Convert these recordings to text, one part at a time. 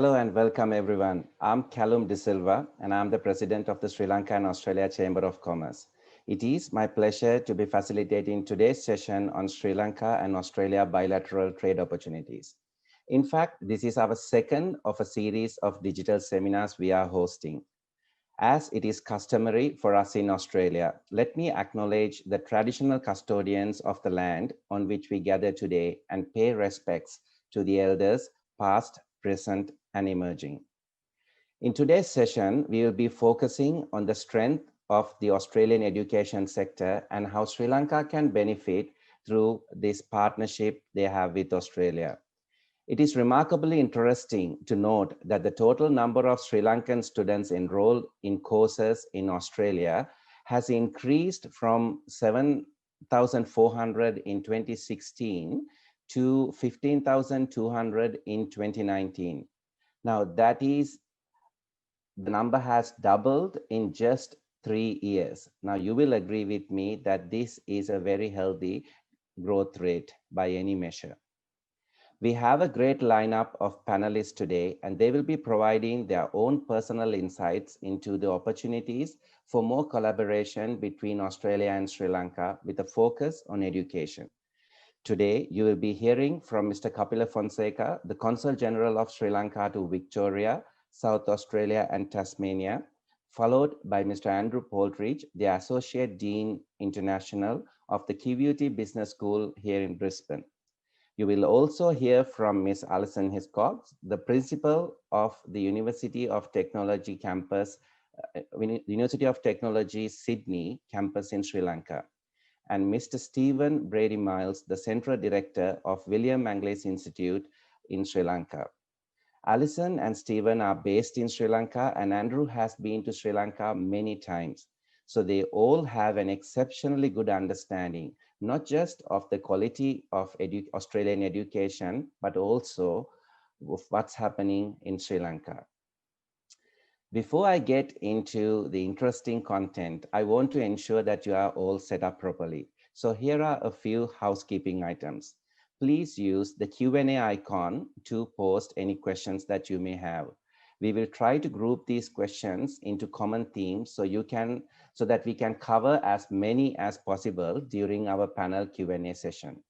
Hello and welcome everyone. I'm Callum De Silva and I'm the president of the Sri Lanka and Australia Chamber of Commerce. It is my pleasure to be facilitating today's session on Sri Lanka and Australia bilateral trade opportunities. In fact, this is our second of a series of digital seminars we are hosting. As it is customary for us in Australia, let me acknowledge the traditional custodians of the land on which we gather today and pay respects to the elders past, present, and emerging. In today's session, we will be focusing on the strength of the Australian education sector and how Sri Lanka can benefit through this partnership they have with Australia. It is remarkably interesting to note that the total number of Sri Lankan students enrolled in courses in Australia has increased from 7,400 in 2016 to 15,200 in 2019. Now that is, the number has doubled in just 3 years. Now you will agree with me that this is a very healthy growth rate by any measure. We have a great lineup of panelists today, and they will be providing their own personal insights into the opportunities for more collaboration between Australia and Sri Lanka with a focus on education. Today, you will be hearing from Mr. Kapila Fonseca, the Consul General of Sri Lanka to Victoria, South Australia, and Tasmania, followed by Mr. Andrew Poltridge, the Associate Dean International of the QUT Business School here in Brisbane. You will also hear from Ms. Alison Hiscox, the principal of the University of Technology campus, University of Technology Sydney campus in Sri Lanka, and Mr. Stephen Brady Miles, the Central Director of William Mangles Institute in Sri Lanka. Alison and Stephen are based in Sri Lanka, and Andrew has been to Sri Lanka many times. So they all have an exceptionally good understanding, not just of the quality of Australian education, but also of what's happening in Sri Lanka. Before I get into the interesting content, I want to ensure that you are all set up properly. So here are a few housekeeping items. Please use the Q&A icon to post any questions that you may have. We will try to group these questions into common themes so that we can cover as many as possible during our panel Q&A session.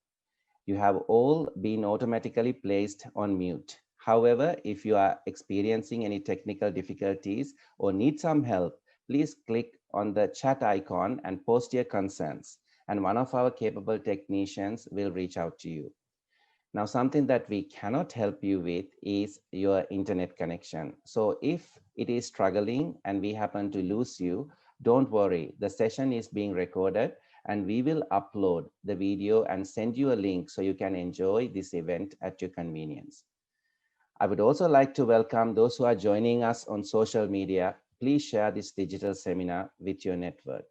You have all been automatically placed on mute. However, if you are experiencing any technical difficulties or need some help, please click on the chat icon and post your concerns, and one of our capable technicians will reach out to you. Now, something that we cannot help you with is your internet connection. So if it is struggling and we happen to lose you, don't worry. The session is being recorded and we will upload the video and send you a link so you can enjoy this event at your convenience. I would also like to welcome those who are joining us on social media. Please share this digital seminar with your network.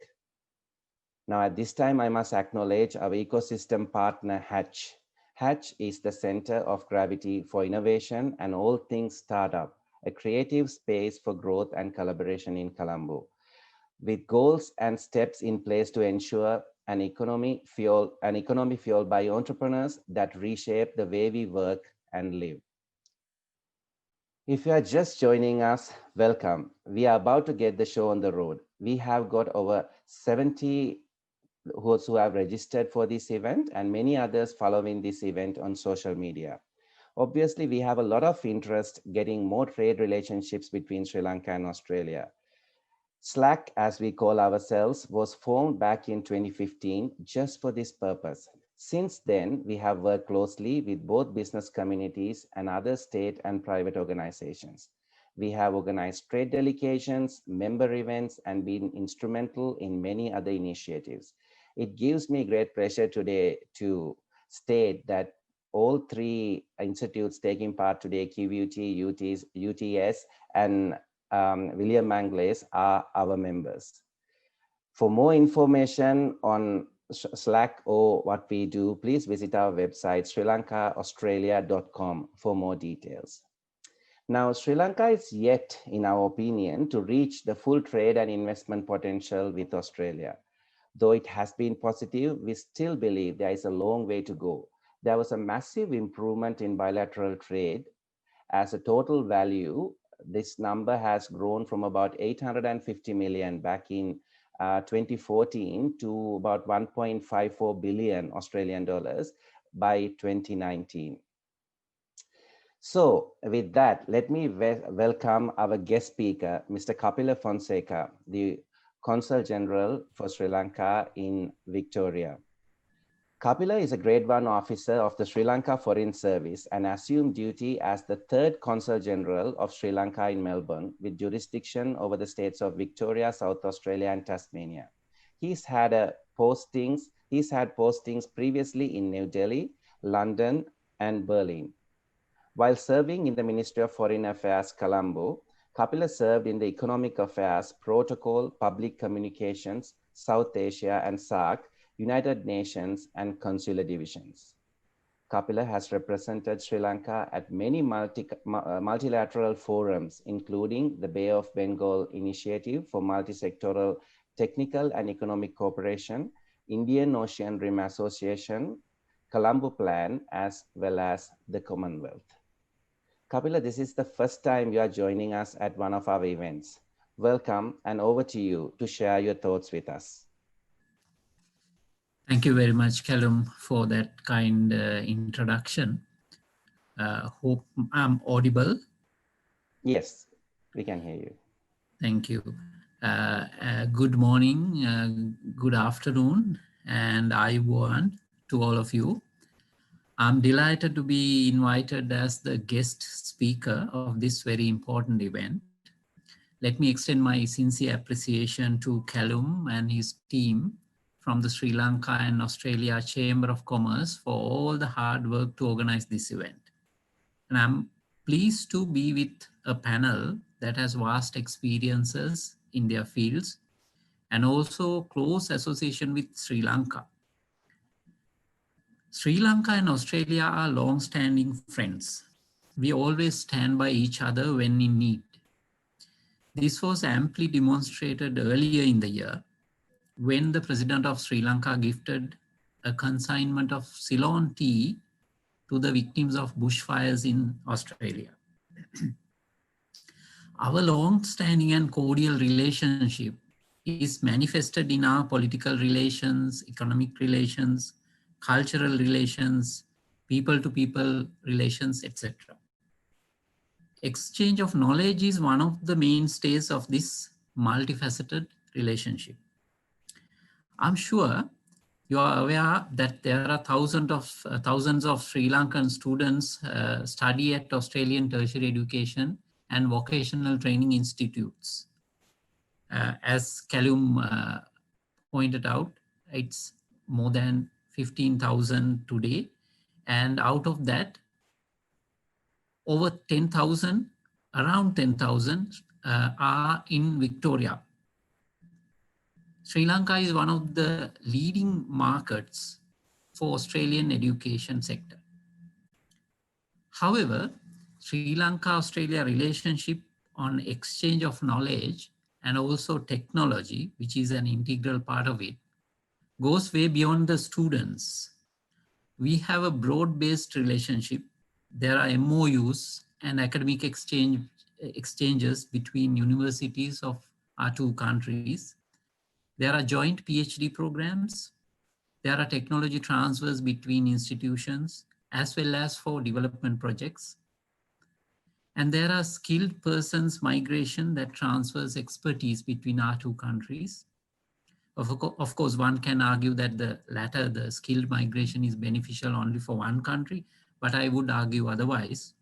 Now, at this time, I must acknowledge our ecosystem partner, Hatch. Hatch is the center of gravity for innovation and all things startup, a creative space for growth and collaboration in Colombo, with goals and steps in place to ensure an economy fueled by entrepreneurs that reshape the way we work and live. If you are just joining us, welcome. We are about to get the show on the road. We have got over 70 who have registered for this event and many others following this event on social media. Obviously, we have a lot of interest getting more trade relationships between Sri Lanka and Australia. SLACC, as we call ourselves, was formed back in 2015 just for this purpose. Since then, we have worked closely with both business communities and other state and private organizations. We have organized trade delegations, member events, and been instrumental in many other initiatives. It gives me great pleasure today to state that all three institutes taking part today, QUT, UTS, and William Mangles are our members. For more information on SLACC or what we do, please visit our website, srilankaaustralia.com, for more details. Now, Sri Lanka is yet, in our opinion, to reach the full trade and investment potential with Australia. Though it has been positive, we still believe there is a long way to go. There was a massive improvement in bilateral trade as a total value, this number has grown from about 850 million back in 2014 to about 1.54 billion Australian dollars by 2019. So with that, let me welcome our guest speaker, Mr. Kapila Fonseca, the Consul General for Sri Lanka in Victoria. Kapila is a Grade 1 officer of the Sri Lanka Foreign Service and assumed duty as the third Consul General of Sri Lanka in Melbourne with jurisdiction over the states of Victoria, South Australia, and Tasmania. He's had postings previously in New Delhi, London, and Berlin. While serving in the Ministry of Foreign Affairs, Colombo, Kapila served in the Economic Affairs, Protocol, Public Communications, South Asia, and SLACC, United Nations, and Consular Divisions. Kapila has represented Sri Lanka at many multilateral forums, including the Bay of Bengal Initiative for Multisectoral Technical and Economic Cooperation, Indian Ocean Rim Association, Colombo Plan, as well as the Commonwealth. Kapila, this is the first time you are joining us at one of our events. Welcome, and over to you to share your thoughts with us. Thank you very much, Callum, for that kind introduction. Hope I'm audible. Yes, we can hear you. Thank you. Good morning, good afternoon, and Ayubowan to all of you. I'm delighted to be invited as the guest speaker of this very important event. Let me extend my sincere appreciation to Callum and his team from the Sri Lanka and Australia Chamber of Commerce for all the hard work to organize this event. And I'm pleased to be with a panel that has vast experiences in their fields and also close association with Sri Lanka. Sri Lanka and Australia are long-standing friends. We always stand by each other when in need. This was amply demonstrated earlier in the year when the President of Sri Lanka gifted a consignment of Ceylon tea to the victims of bushfires in Australia. Our long-standing and cordial relationship is manifested in our political relations, economic relations, cultural relations, people-to-people relations, etc. Exchange of knowledge is one of the mainstays of this multifaceted relationship. I'm sure you are aware that there are thousands of Sri Lankan students study at Australian tertiary education and vocational training institutes. As Callum pointed out, it's more than 15,000 today. And out of that, over 10,000, around 10,000 are in Victoria. Sri Lanka is one of the leading markets for Australian education sector. However, Sri Lanka-Australia relationship on exchange of knowledge and also technology, which is an integral part of it, goes way beyond the students. We have a broad-based relationship. There are MOUs and academic exchanges between universities of our two countries. There are joint PhD programs. There are technology transfers between institutions as well as for development projects. And there are skilled persons migration that transfers expertise between our two countries. Of course, one can argue that the latter, the skilled migration, is beneficial only for one country, but I would argue otherwise.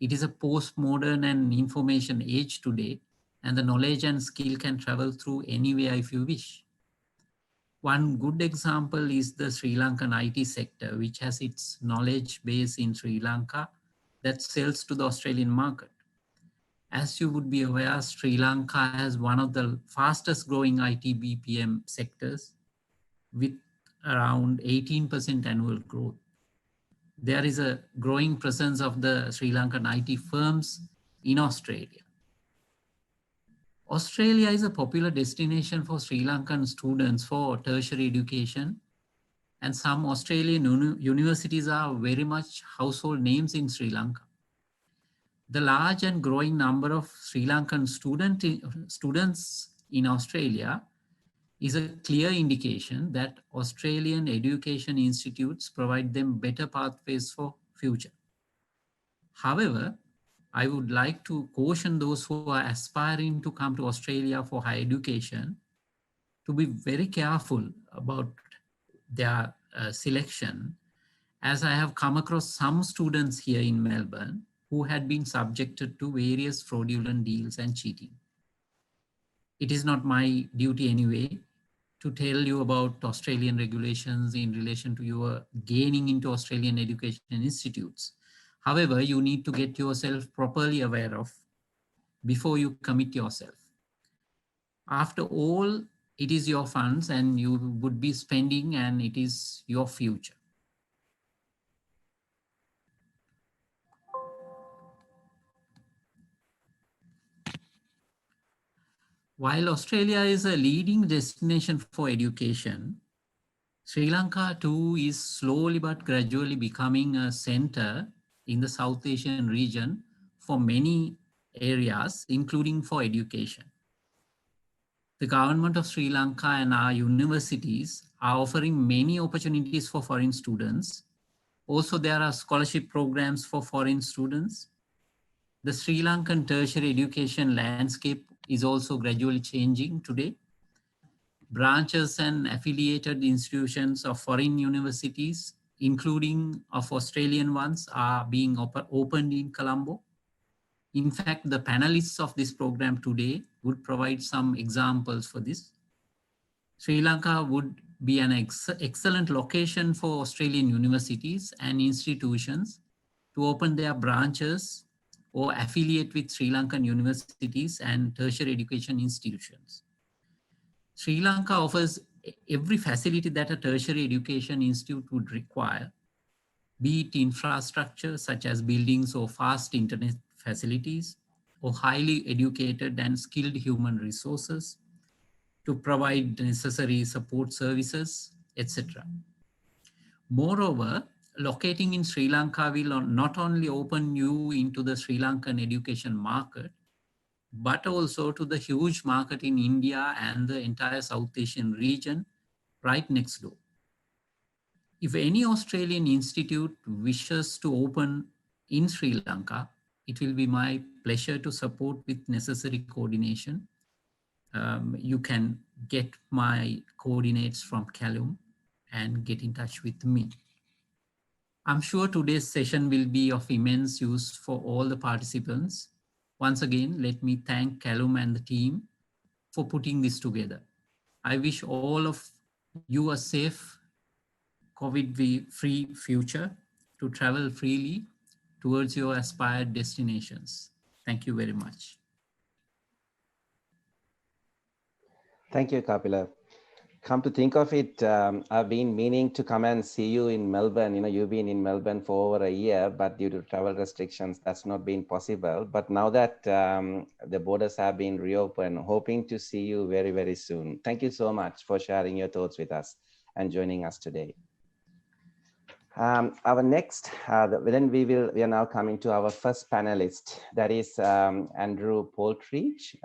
It is a postmodern and information age today, and the knowledge and skill can travel through anywhere if you wish. One good example is the Sri Lankan IT sector, which has its knowledge base in Sri Lanka that sells to the Australian market. As you would be aware, Sri Lanka has one of the fastest growing IT BPM sectors with around 18% annual growth. There is a growing presence of the Sri Lankan IT firms in Australia. Australia is a popular destination for Sri Lankan students for tertiary education, and some Australian universities are very much household names in Sri Lanka. The large and growing number of Sri Lankan students in Australia is a clear indication that Australian education institutes provide them better pathways for future. However, I would like to caution those who are aspiring to come to Australia for higher education to be very careful about their selection, as I have come across some students here in Melbourne who had been subjected to various fraudulent deals and cheating. It is not my duty anyway to tell you about Australian regulations in relation to your gaining into Australian education institutes. However, you need to get yourself properly aware of before you commit yourself. After all, it is your funds and you would be spending, and it is your future. While Australia is a leading destination for education, Sri Lanka too is slowly but gradually becoming a center in the South Asian region for many areas, including for education. The government of Sri Lanka and our universities are offering many opportunities for foreign students. Also, there are scholarship programs for foreign students. The Sri Lankan tertiary education landscape is also gradually changing today. Branches and affiliated institutions of foreign universities, including of Australian ones, are being opened in Colombo. In fact, the panelists of this program today would provide some examples for this. Sri Lanka would be an excellent location for Australian universities and institutions to open their branches or affiliate with Sri Lankan universities and tertiary education institutions. Sri Lanka offers every facility that a tertiary education institute would require, be it infrastructure such as buildings or fast internet facilities, or highly educated and skilled human resources to provide necessary support services, etc. Moreover, locating in Sri Lanka will not only open you into the Sri Lankan education market, but also to the huge market in India and the entire South Asian region right next door. If any Australian institute wishes to open in Sri Lanka, it will be my pleasure to support with necessary coordination. You can get my coordinates from Callum and get in touch with me. I'm sure today's session will be of immense use for all the participants. Once again, let me thank Callum and the team for putting this together. I wish all of you a safe, COVID-free future to travel freely towards your aspired destinations. Thank you very much. Thank you, Kapila. Come to think of it, I've been meaning to come and see you in Melbourne. You know, you've been in Melbourne for over a year, but due to travel restrictions, that's not been possible. But now that the borders have been reopened, hoping to see you very, very soon. Thank you so much for sharing your thoughts with us and joining us today. Our next, then we are now coming to our first panelist, that is Andrew Poltridge.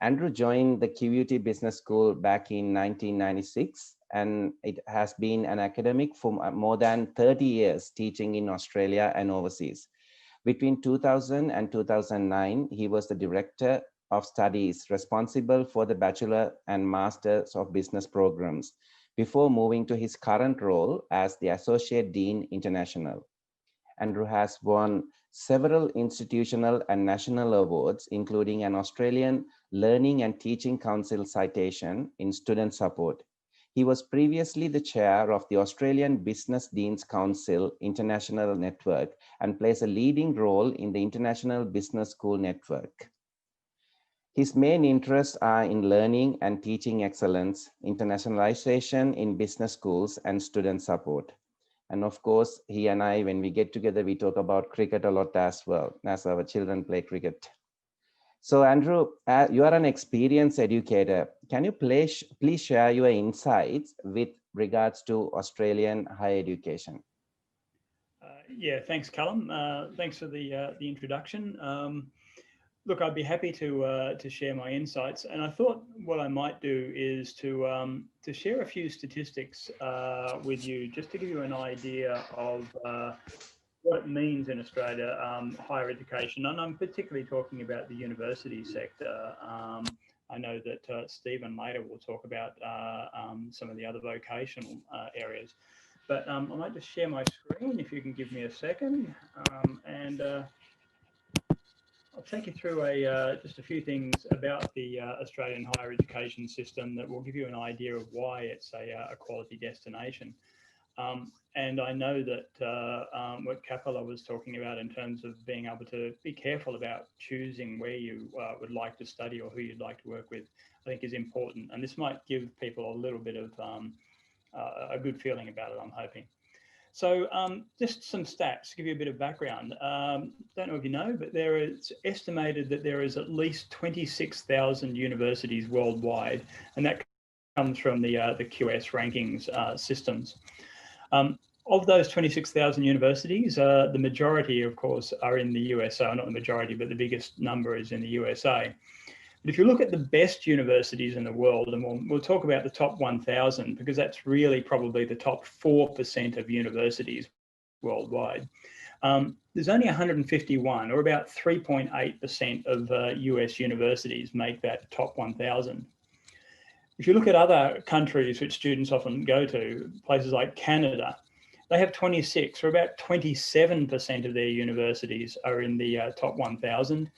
Andrew joined the QUT Business School back in 1996, and it has been an academic for more than 30 years teaching in Australia and overseas. Between 2000 and 2009, he was the Director of Studies responsible for the Bachelor and Masters of Business programs, before moving to his current role as the Associate Dean International. Andrew has won several institutional and national awards, including an Australian Learning and Teaching Council citation in student support. He was previously the chair of the Australian Business Deans Council International Network and plays a leading role in the International Business School Network. His main interests are in learning and teaching excellence, internationalization in business schools, and student support. And of course, he and I, when we get together, we talk about cricket a lot as well, as our children play cricket. So Andrew, you are an experienced educator. Can you please share your insights with regards to Australian higher education? Yeah, thanks, Callum. Thanks for the introduction. Look, I'd be happy to share my insights, and I thought what I might do is to share a few statistics with you, just to give you an idea of what it means in Australia, higher education, and I'm particularly talking about the university sector. I know that Stephen later will talk about some of the other vocational areas. But I might just share my screen if you can give me a second, and I'll take you through just a few things about the Australian higher education system that will give you an idea of why it's a quality destination. And I know that what Kapila was talking about in terms of being able to be careful about choosing where you would like to study or who you'd like to work with, I think is important. And this might give people a little bit of a good feeling about it, I'm hoping. So just some stats to give you a bit of background. Don't know if you know, but it's estimated that there is at least 26,000 universities worldwide, and that comes from the QS rankings systems. Of those 26,000 universities, the majority, of course, are in the USA. Not the majority, but the biggest number is in the USA. But if you look at the best universities in the world, and we'll talk about the top 1,000, because that's really probably the top 4% of universities worldwide. There's only 151, or about 3.8% of US universities make that top 1,000. If you look at other countries which students often go to, places like Canada, they have 26, or about 27% of their universities are in the top 1,000.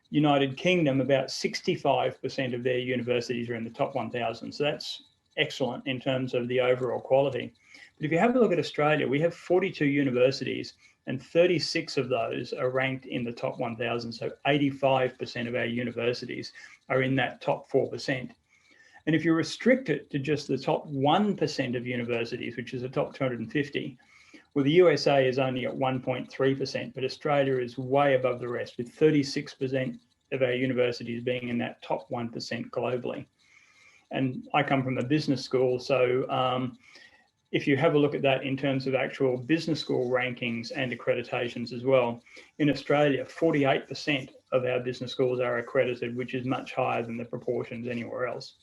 United Kingdom, about 65% of their universities are in the top 1,000. So that's excellent in terms of the overall quality. But if you have a look at Australia, we have 42 universities and 36 of those are ranked in the top 1,000. So 85% of our universities are in that top 4%. And if you restrict it to just the top 1% of universities, which is the top 250, well, the USA is only at 1.3%, but Australia is way above the rest, with 36% of our universities being in that top 1% globally. And I come from a business school, so if you have a look at that in terms of actual business school rankings and accreditations as well, in Australia, 48% of our business schools are accredited, which is much higher than the proportions anywhere else.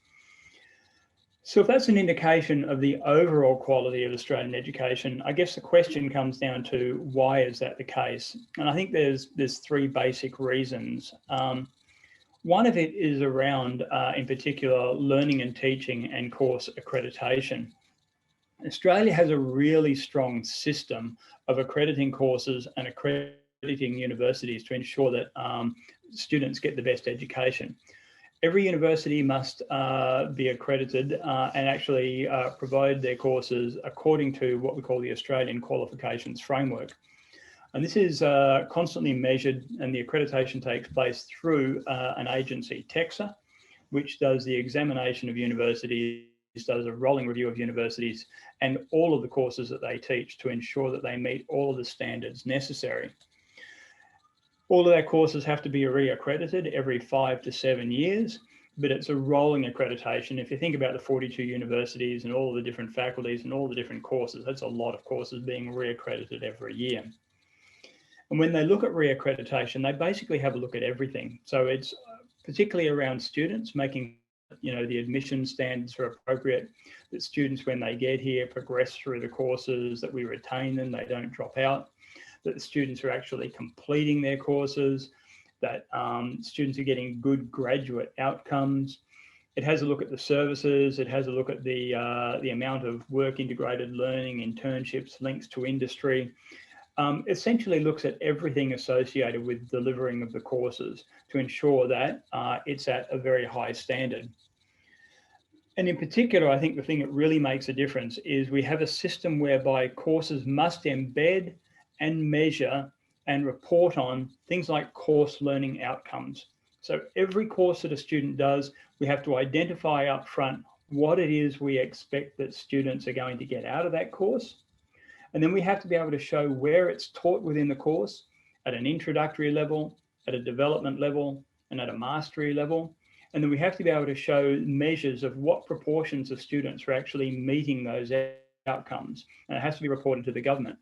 So if that's an indication of the overall quality of Australian education, I guess the question comes down to why is that the case? And I think there's three basic reasons. One of it is around, in particular, learning and teaching and course accreditation. Australia has a really strong system of accrediting courses and accrediting universities to ensure that students get the best education. Every university must be accredited and actually provide their courses according to what we call the Australian Qualifications Framework. And this is constantly measured, and the accreditation takes place through an agency, TEXA, which does the examination of universities, does a rolling review of universities and all of the courses that they teach to ensure that they meet all of the standards necessary. All of their courses have to be re-accredited every 5 to 7 years, but it's a rolling accreditation. If you think about the 42 universities and all of the different faculties and all the different courses, that's a lot of courses being re-accredited every year. And when they look at re-accreditation, they basically have a look at everything. So it's particularly around students, making the admission standards are appropriate, that students, when they get here, progress through the courses, that we retain them, they don't drop out, that the students are actually completing their courses, that students are getting good graduate outcomes. It has a look at the services. It has a look at the amount of work integrated learning, internships, links to industry. Essentially looks at everything associated with delivering of the courses to ensure that it's at a very high standard. And in particular, I think the thing that really makes a difference is we have a system whereby courses must embed and measure and report on things like course learning outcomes. So every course that a student does, we have to identify up front what it is we expect that students are going to get out of that course. And then we have to be able to show where it's taught within the course at an introductory level, at a development level, and at a mastery level. And then we have to be able to show measures of what proportions of students are actually meeting those outcomes. And it has to be reported to the government.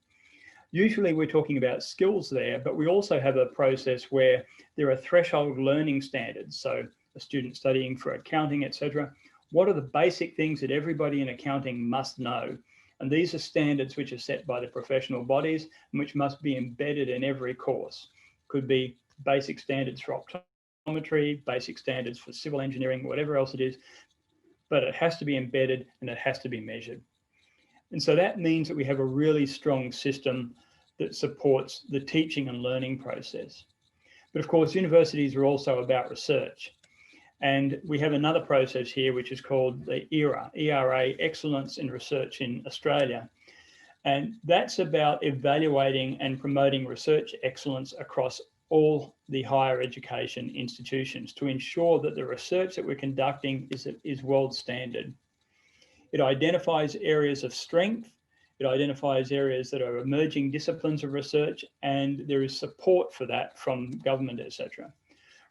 Usually we're talking about skills there, but we also have a process where there are threshold learning standards. So a student studying for accounting, etc. What are the basic things that everybody in accounting must know? And these are standards which are set by the professional bodies and which must be embedded in every course. Could be basic standards for optometry, basic standards for civil engineering, whatever else it is, but it has to be embedded and it has to be measured. And so that means that we have a really strong system that supports the teaching and learning process. But of course, universities are also about research. And we have another process here, which is called the ERA, Excellence in Research in Australia. And that's about evaluating and promoting research excellence across all the higher education institutions to ensure that the research that we're conducting is world standard. It identifies areas of strength, it identifies areas that are emerging disciplines of research, and there is support for that from government, etc.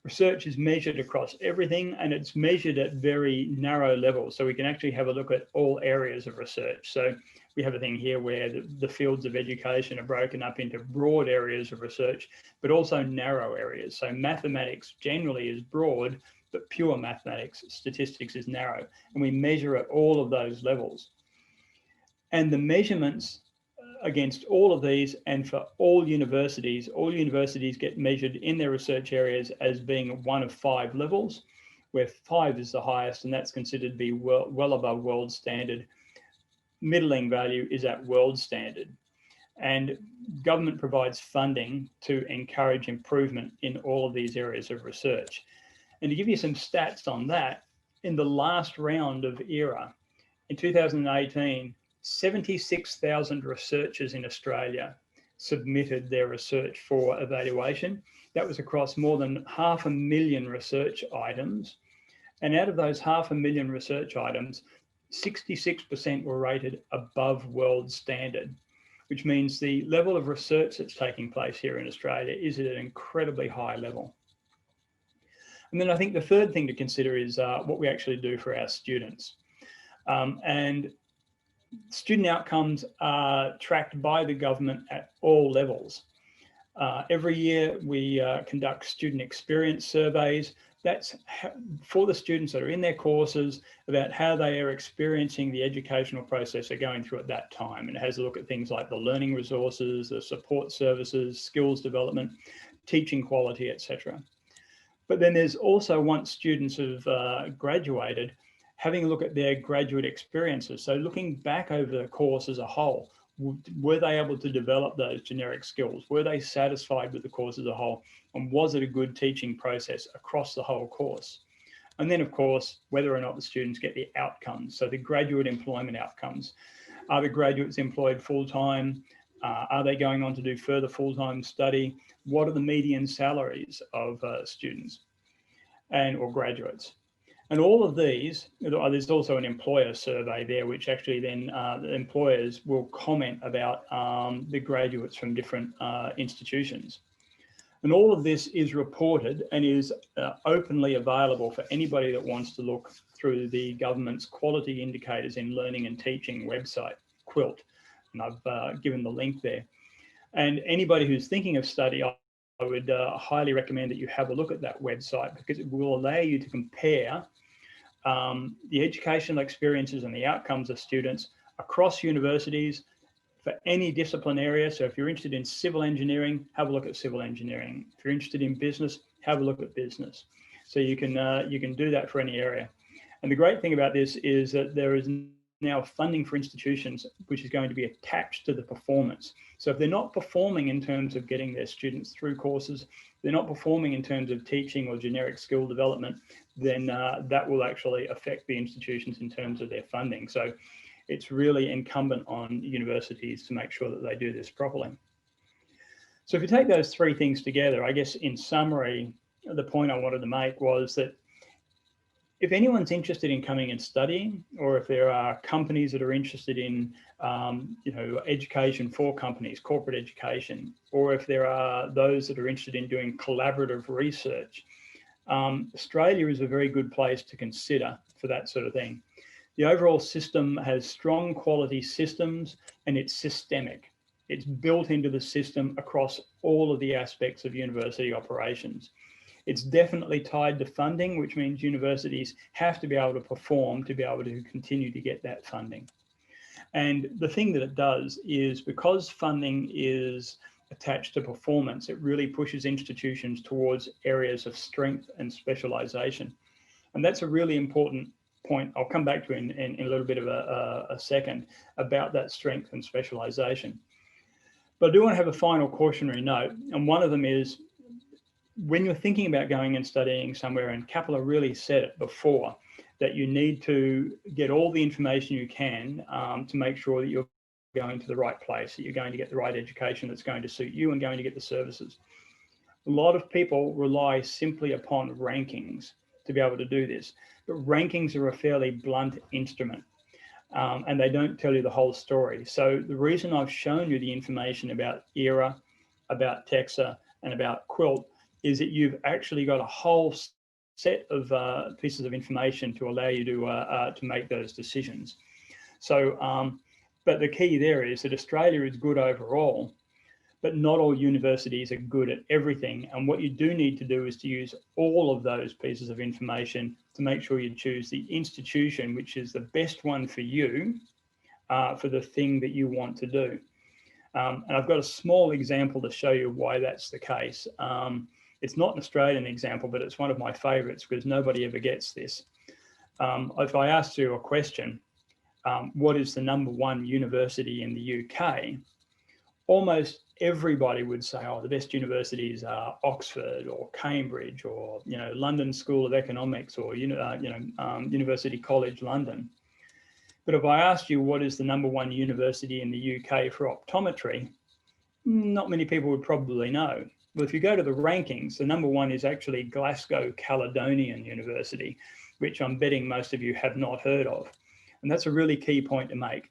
Research is measured across everything, and it's measured at very narrow levels. So we can actually have a look at all areas of research. So we have a thing here where the fields of education are broken up into broad areas of research, but also narrow areas. So mathematics generally is broad, but pure mathematics, statistics is narrow. And we measure at all of those levels. And the measurements against all of these and for all universities get measured in their research areas as being one of 5 levels, where 5 is the highest, and that's considered to be well above world standard. Middling value is at world standard. And government provides funding to encourage improvement in all of these areas of research. And to give you some stats on that, in the last round of ERA, in 2018, 76,000 researchers in Australia submitted their research for evaluation. That was across more than 500,000 research items. And out of those 500,000 research items, 66% were rated above world standard, which means the level of research that's taking place here in Australia is at an incredibly high level. And then I think the third thing to consider is what we actually do for our students. And student outcomes are tracked by the government at all levels. Every year we conduct student experience surveys. That's for the students that are in their courses about how they are experiencing the educational process they're going through at that time. And it has a look at things like the learning resources, the support services, skills development, teaching quality, etc. But then there's also, once students have graduated, having a look at their graduate experiences. So looking back over the course as a whole, were they able to develop those generic skills? Were they satisfied with the course as a whole? And was it a good teaching process across the whole course? And then, of course, whether or not the students get the outcomes. So the graduate employment outcomes. Are the graduates employed full-time? Are they going on to do further full-time study? What are the median salaries of students or graduates? And all of these, there's also an employer survey there, which actually then the employers will comment about the graduates from different institutions. And all of this is reported and is openly available for anybody that wants to look through the government's quality indicators in learning and teaching website, QUILT. And I've given the link there. And anybody who's thinking of study, I would highly recommend that you have a look at that website, because it will allow you to compare the educational experiences and the outcomes of students across universities for any discipline area. So if you're interested in civil engineering, have a look at civil engineering. If you're interested in business, have a look at business. So you can do that for any area. And the great thing about this is that there is now funding for institutions which is going to be attached to the performance. So if they're not performing in terms of getting their students through courses, they're not performing in terms of teaching or generic skill development, then that will actually affect the institutions in terms of their funding. So it's really incumbent on universities to make sure that they do this properly. So if you take those 3 things together, I guess in summary, the point I wanted to make was that if anyone's interested in coming and studying, or if there are companies that are interested in education for companies, corporate education, or if there are those that are interested in doing collaborative research, Australia is a very good place to consider for that sort of thing. The overall system has strong quality systems and it's systemic. It's built into the system across all of the aspects of university operations. It's definitely tied to funding, which means universities have to be able to perform to be able to continue to get that funding. And the thing that it does is, because funding is attached to performance, it really pushes institutions towards areas of strength and specialization. And that's a really important point I'll come back to in a little bit of a second about that strength and specialization. But I do want to have a final cautionary note, and one of them is, when you're thinking about going and studying somewhere, and Kapila really said it before, that you need to get all the information you can to make sure that you're going to the right place, that you're going to get the right education that's going to suit you and going to get the services. A lot of people rely simply upon rankings to be able to do this, but rankings are a fairly blunt instrument. And they don't tell you the whole story. So the reason I've shown you the information about ERA, about TEXA, and about QUILT is that you've actually got a whole set of pieces of information to allow you to make those decisions. So, but the key there is that Australia is good overall, but not all universities are good at everything. And what you do need to do is to use all of those pieces of information to make sure you choose the institution which is the best one for you, for the thing that you want to do. And I've got a small example to show you why that's the case. It's not an Australian example, but it's one of my favorites because nobody ever gets this. If I asked you a question, what is the #1 university in the UK? Almost everybody would say, oh, the best universities are Oxford or Cambridge or, you know, London School of Economics or, University College London. But if I asked you what is the #1 university in the UK for optometry, not many people would probably know. Well, if you go to the rankings, the #1 is actually Glasgow Caledonian University, which I'm betting most of you have not heard of. And that's a really key point to make.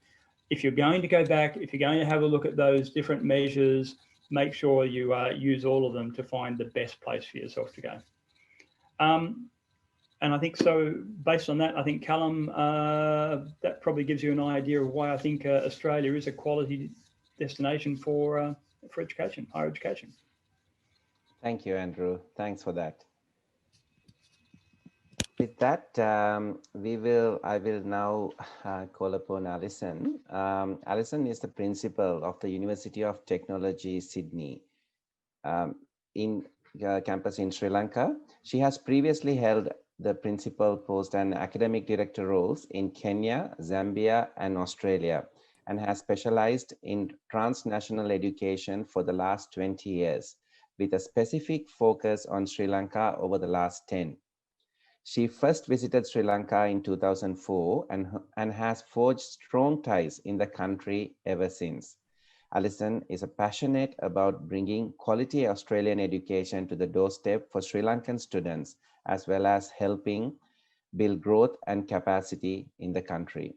If you're going to go back, if you're going to have a look at those different measures, make sure you use all of them to find the best place for yourself to go. And I think so, based on that, I think Callum, that probably gives you an idea of why I think Australia is a quality destination for education, higher education. Thank you, Andrew. Thanks for that. With that, I will now call upon Alison. Alison is the principal of the University of Technology, Sydney, in campus in Sri Lanka. She has previously held the principal post and academic director roles in Kenya, Zambia, and Australia, and has specialized in transnational education for the last 20 years, with a specific focus on Sri Lanka over the last 10. She first visited Sri Lanka in 2004 and has forged strong ties in the country ever since. Alison is passionate about bringing quality Australian education to the doorstep for Sri Lankan students, as well as helping build growth and capacity in the country.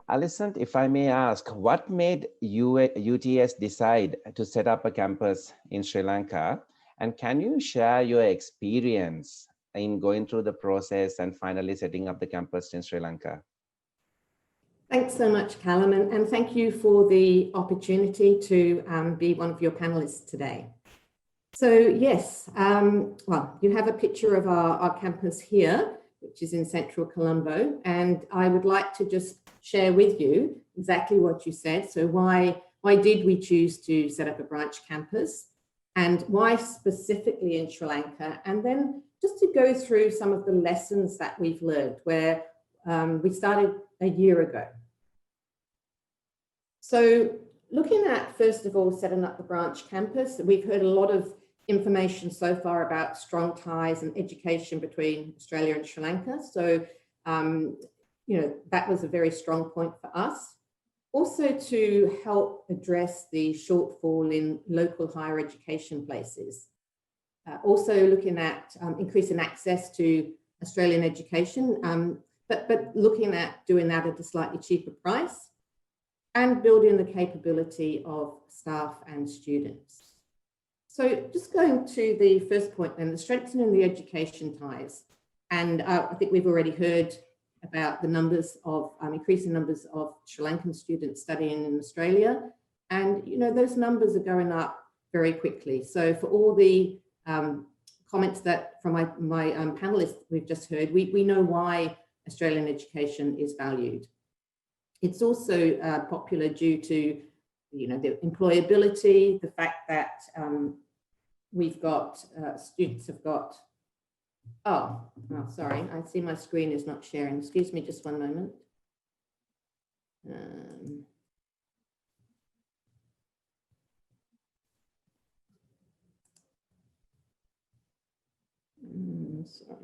Alison, if I may ask, what made UTS decide to set up a campus in Sri Lanka? And can you share your experience in going through the process and finally setting up the campus in Sri Lanka? Thanks so much, Callum, and thank you for the opportunity to be one of your panelists today. So yes, well, you have a picture of our campus here, which is in central Colombo, and I would like to just share with you exactly what you said. So why did we choose to set up a branch campus, and why specifically in Sri Lanka? And then just to go through some of the lessons that we've learned, where we started a year ago. So looking at, first of all, setting up the branch campus, we've heard a lot of information so far about strong ties and education between Australia and Sri Lanka. So, that was a very strong point for us. Also to help address the shortfall in local higher education places. Also looking at increasing access to Australian education, but looking at doing that at a slightly cheaper price, and building the capability of staff and students. So just going to the first point then, the strengthening the education ties. And I think we've already heard about the numbers of, increasing numbers of Sri Lankan students studying in Australia. And, you know, those numbers are going up very quickly. So for all the comments that from my panelists we've just heard, we know why Australian education is valued. It's also popular due to, you know, the employability, the fact that we've got students have got, oh, sorry, I see my screen is not sharing. Excuse me just one moment. Sorry.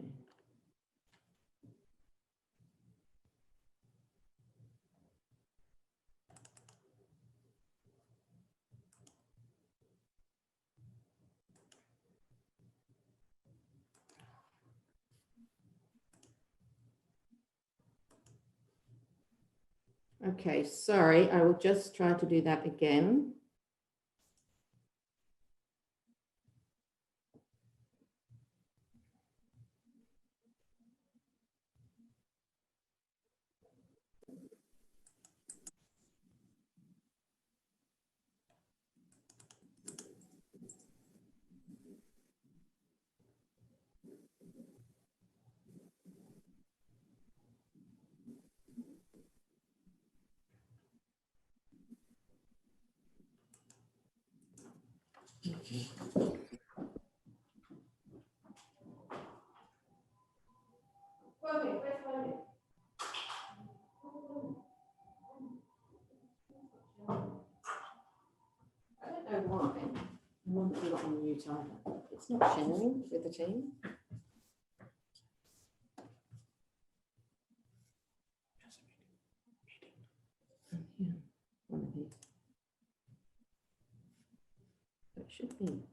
Okay, sorry, I will just try to do that again. I don't know why. I want to do it on mute either. It's not sharing with the team. Yeah, one of these. It should be.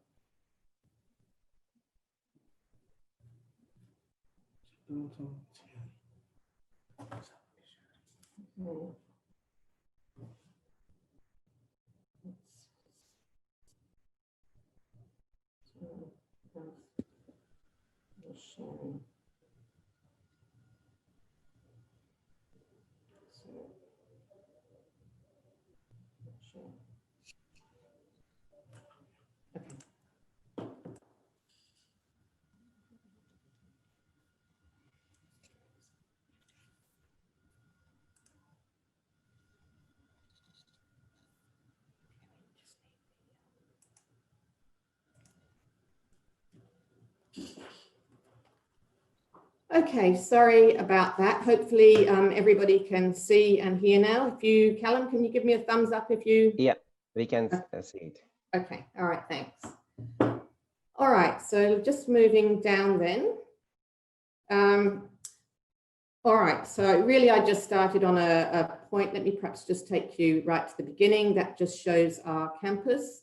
Oh. Sharing. Okay, sorry about that. Hopefully everybody can see and hear now. If you, Callum, can you give me a thumbs up if you? Yeah, we can see it. Okay, all right, thanks. All right, so just moving down then. All right, so really I just started on a point. Let me perhaps just take you right to the beginning. That just shows our campus.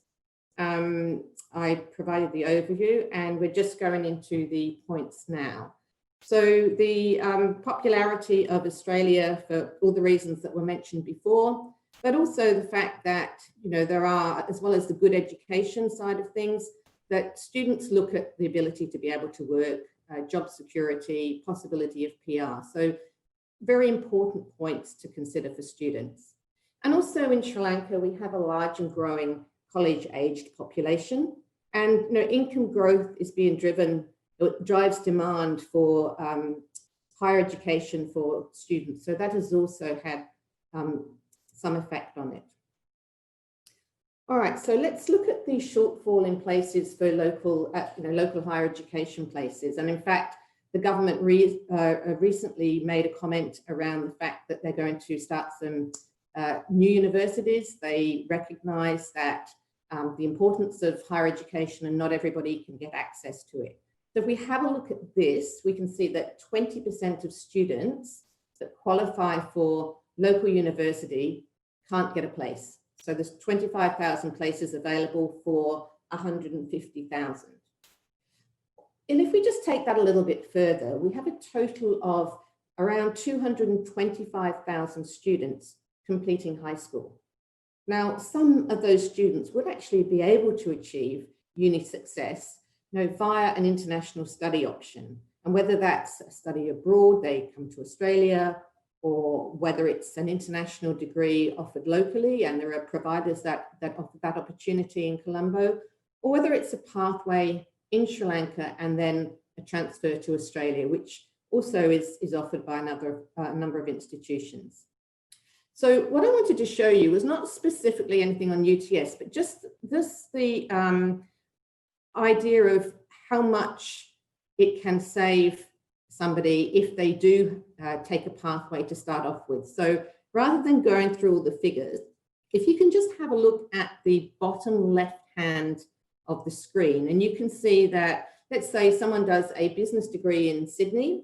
I provided the overview and we're just going into the points now. So the popularity of Australia for all the reasons that were mentioned before, but also the fact that, you know, there are, as well as the good education side of things, that students look at the ability to be able to work, job security, possibility of PR. So very important points to consider for students. And also in Sri Lanka, we have a large and growing college-aged population, and, you know, income growth is being driven. It drives demand for higher education for students. So that has also had some effect on it. All right, so let's look at the shortfall in places for local, local higher education places. And in fact, the government recently made a comment around the fact that they're going to start some new universities. They recognise that the importance of higher education and not everybody can get access to it. So if we have a look at this, we can see that 20% of students that qualify for local university can't get a place. So there's 25,000 places available for 150,000. And if we just take that a little bit further, we have a total of around 225,000 students completing high school. Now, some of those students would actually be able to achieve uni success, you know, via an international study option. And whether that's a study abroad, they come to Australia, or whether it's an international degree offered locally and there are providers that offer that opportunity in Colombo, or whether it's a pathway in Sri Lanka and then a transfer to Australia, which also is offered by a number of institutions. So what I wanted to show you was not specifically anything on UTS, but just the idea of how much it can save somebody if they do take a pathway to start off with. So rather than going through all the figures, if you can just have a look at the bottom left hand of the screen, and you can see that, let's say someone does a business degree in Sydney,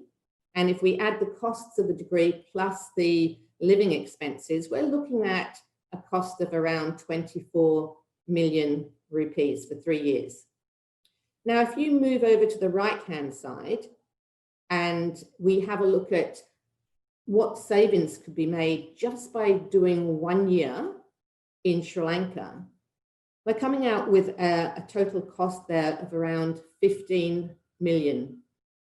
and if we add the costs of the degree plus the living expenses, we're looking at a cost of around 24 million rupees for 3 years. Now, if you move over to the right-hand side and we have a look at what savings could be made just by doing 1 year in Sri Lanka, we're coming out with a total cost there of around 15 million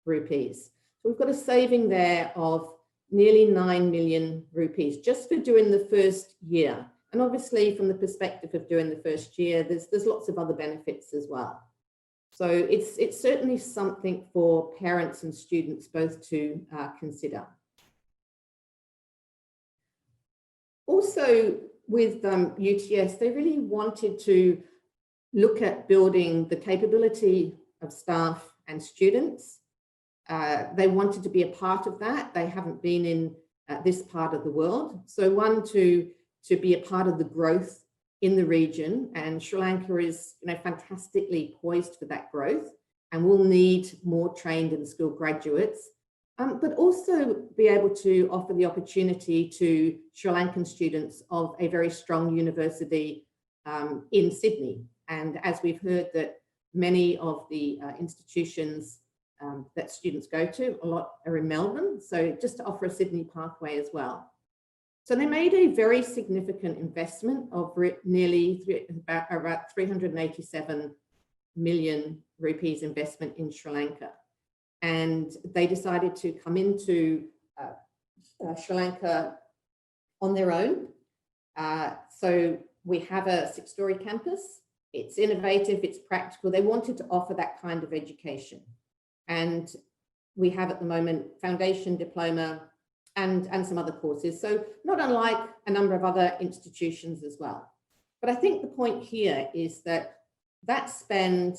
rupees. So we've got a saving there of nearly 9 million rupees just for doing the first year. And obviously from the perspective of doing the first year, there's lots of other benefits as well. So it's certainly something for parents and students both to consider. Also with UTS, they really wanted to look at building the capability of staff and students. They wanted to be a part of that. They haven't been in this part of the world. So one, to be a part of the growth in the region, and Sri Lanka is fantastically poised for that growth and will need more trained and skilled graduates, but also be able to offer the opportunity to Sri Lankan students of a very strong university in Sydney. And as we've heard that many of the institutions that students go to, a lot are in Melbourne, so just to offer a Sydney pathway as well. So they made a very significant investment of nearly about 387 million rupees investment in Sri Lanka. And they decided to come into Sri Lanka on their own. So we have a 6-story campus. It's innovative, it's practical. They wanted to offer that kind of education. And we have at the moment foundation, diploma, and some other courses. So not unlike a number of other institutions as well. But I think the point here is that that spend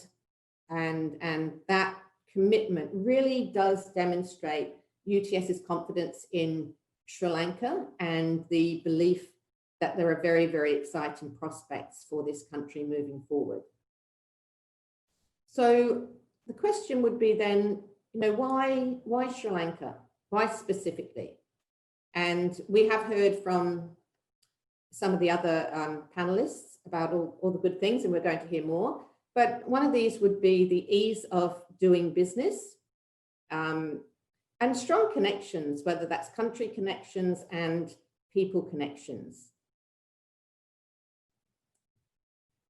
and that commitment really does demonstrate UTS's confidence in Sri Lanka and the belief that there are very, very exciting prospects for this country moving forward. So the question would be then, why Sri Lanka? Why specifically? And we have heard from some of the other panelists about all the good things, and we're going to hear more. But one of these would be the ease of doing business and strong connections, whether that's country connections and people connections.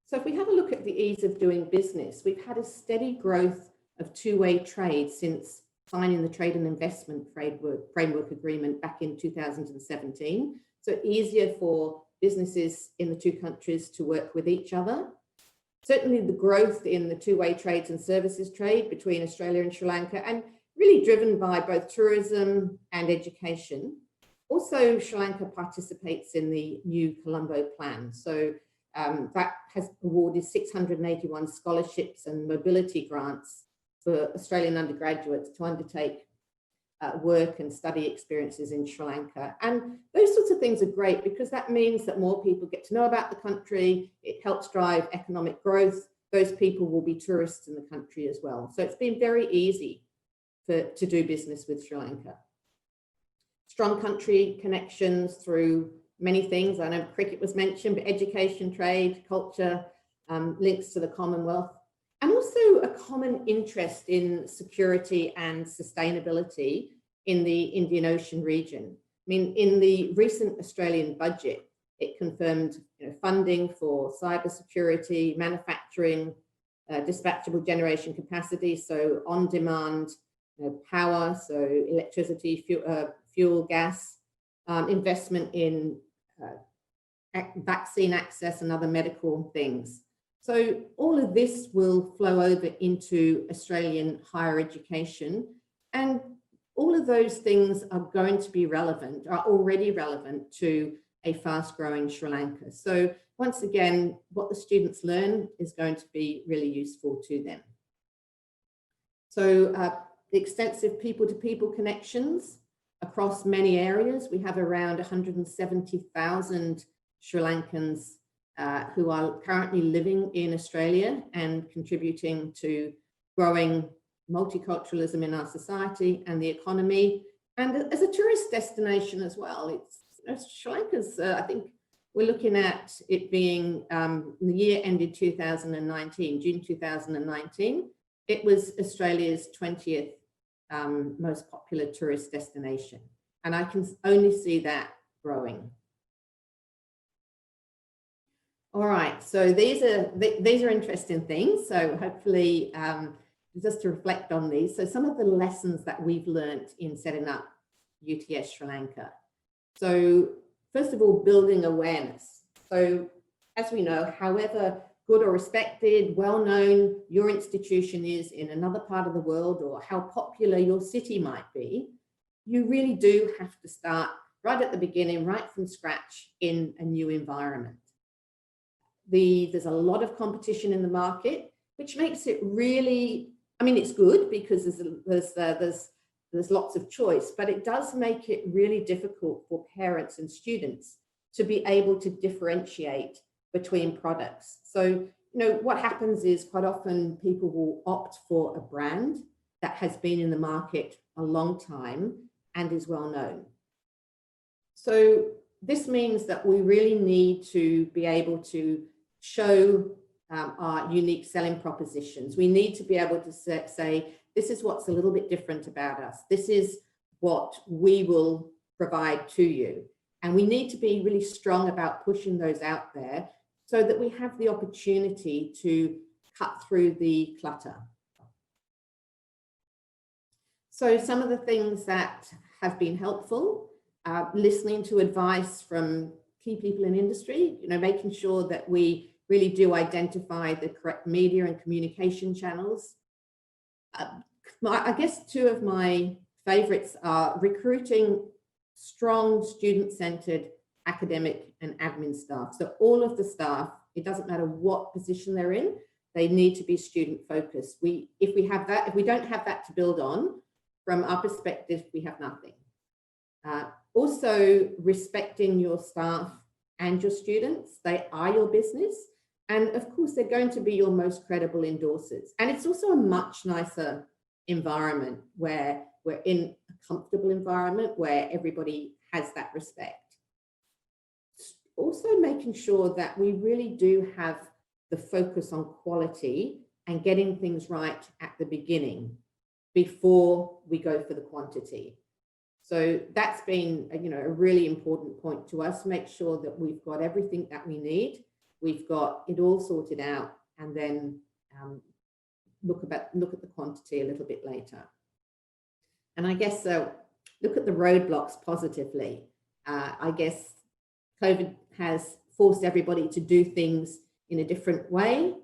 So if we have a look at the ease of doing business, we've had a steady growth of two-way trade since signing the Trade and Investment Framework Agreement back in 2017. So easier for businesses in the two countries to work with each other. Certainly the growth in the two-way trades and services trade between Australia and Sri Lanka, and really driven by both tourism and education. Also, Sri Lanka participates in the new Colombo plan. So that has awarded 681 scholarships and mobility grants for Australian undergraduates to undertake work and study experiences in Sri Lanka. And those sorts of things are great because that means that more people get to know about the country. It helps drive economic growth. Those people will be tourists in the country as well. So it's been very easy to do business with Sri Lanka. Strong country connections through many things. I know cricket was mentioned, but education, trade, culture, links to the Commonwealth, and also a common interest in security and sustainability in the Indian Ocean region. I mean, in the recent Australian budget, it confirmed funding for cybersecurity, manufacturing, dispatchable generation capacity, so on-demand power, so electricity, fuel, gas, investment in vaccine access and other medical things. So all of this will flow over into Australian higher education, and all of those things are going to be relevant, are already relevant to a fast-growing Sri Lanka. So once again, what the students learn is going to be really useful to them. So the extensive people-to-people connections across many areas. We have around 170,000 Sri Lankans who are currently living in Australia and contributing to growing multiculturalism in our society and the economy, and as a tourist destination as well. Sri Lanka's, I think we're looking at it being, the year ended 2019, June 2019, it was Australia's 20th most popular tourist destination. And I can only see that growing. All right, so these are interesting things. So hopefully, just to reflect on these. So some of the lessons that we've learned in setting up UTS Sri Lanka. So first of all, building awareness. So as we know, however good or respected, well-known your institution is in another part of the world, or how popular your city might be, you really do have to start right at the beginning, right from scratch in a new environment. There's a lot of competition in the market, which makes it really, I mean, it's good because there's lots of choice, but it does make it really difficult for parents and students to be able to differentiate between products. So, you know, what happens is quite often people will opt for a brand that has been in the market a long time and is well known. So this means that we really need to be able to show our unique selling propositions. We need to be able to say, this is what's a little bit different about us. This is what we will provide to you. And we need to be really strong about pushing those out there so that we have the opportunity to cut through the clutter. So some of the things that have been helpful, listening to advice from key people in industry, you know, making sure that we really do identify the correct media and communication channels. I guess two of my favorites are recruiting strong student-centered academic and admin staff. So all of the staff, it doesn't matter what position they're in, they need to be student-focused. If we don't have that to build on, from our perspective, we have nothing. Also, respecting your staff and your students. They are your business. And of course, they're going to be your most credible endorsers. And it's also a much nicer environment where we're in a comfortable environment where everybody has that respect. Also making sure that we really do have the focus on quality and getting things right at the beginning before we go for the quantity. So that's been, you know, a really important point to us. Make sure that we've got everything that we need. We've got it all sorted out, and then look at the quantity a little bit later. And I guess look at the roadblocks positively. I guess COVID has forced everybody to do things in a different way.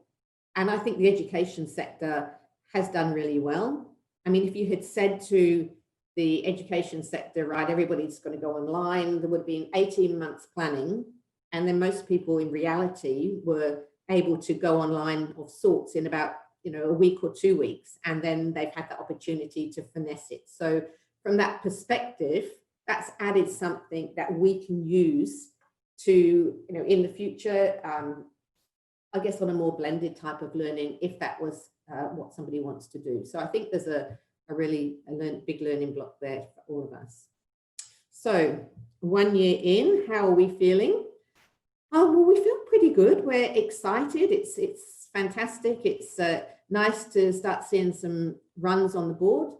And I think the education sector has done really well. I mean, if you had said to the education sector, right, everybody's going to go online, there would have been 18 months planning. And then most people in reality were able to go online of sorts in about, you know, a week or 2 weeks. And then they've had the opportunity to finesse it. So from that perspective, that's added something that we can use to, you know, in the future, I guess on a more blended type of learning, if that was what somebody wants to do. So I think there's a really big learning block there for all of us. So 1 year in, how are we feeling? Oh, well, we feel pretty good. We're excited. It's fantastic. It's nice to start seeing some runs on the board.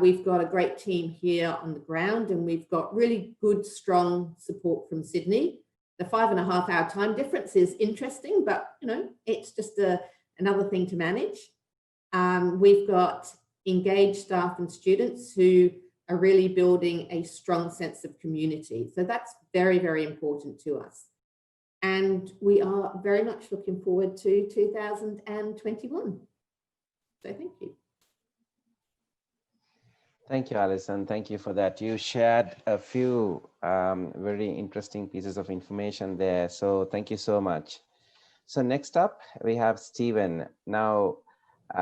We've got a great team here on the ground, and we've got really good, strong support from Sydney. The 5.5 hour time difference is interesting, but you know, it's just another thing to manage. We've got engaged staff and students who are really building a strong sense of community. So that's very, very important to us. And we are very much looking forward to 2021. So thank you. Thank you, Alison. Thank you for that. You shared a few very interesting pieces of information there. So thank you so much. So next up, we have Stephen. Now,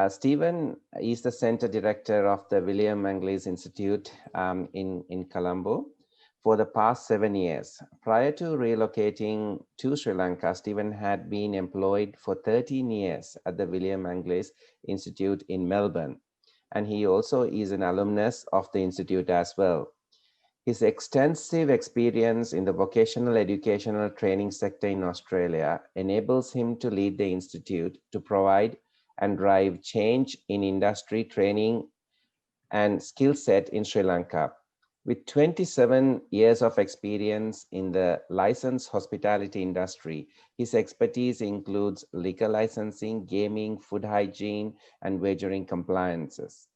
Stephen is the Center Director of the William Mangles Institute in Colombo for the past 7 years. Prior to relocating to Sri Lanka, Stephen had been employed for 13 years at the William Mangles Institute in Melbourne. And he also is an alumnus of the Institute as well. His extensive experience in the vocational educational training sector in Australia enables him to lead the Institute to provide and drive change in industry training and skill set in Sri Lanka. With 27 years of experience in the licensed hospitality industry, his expertise includes liquor licensing, gaming, food hygiene, and wagering compliances.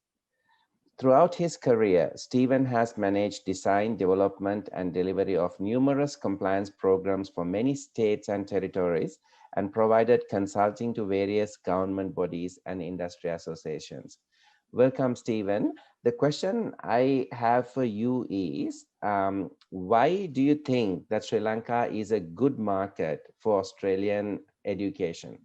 Throughout his career, Stephen has managed design, development, and delivery of numerous compliance programs for many states and territories, and provided consulting to various government bodies and industry associations. Welcome, Stephen. The question I have for you is, why do you think that Sri Lanka is a good market for Australian education?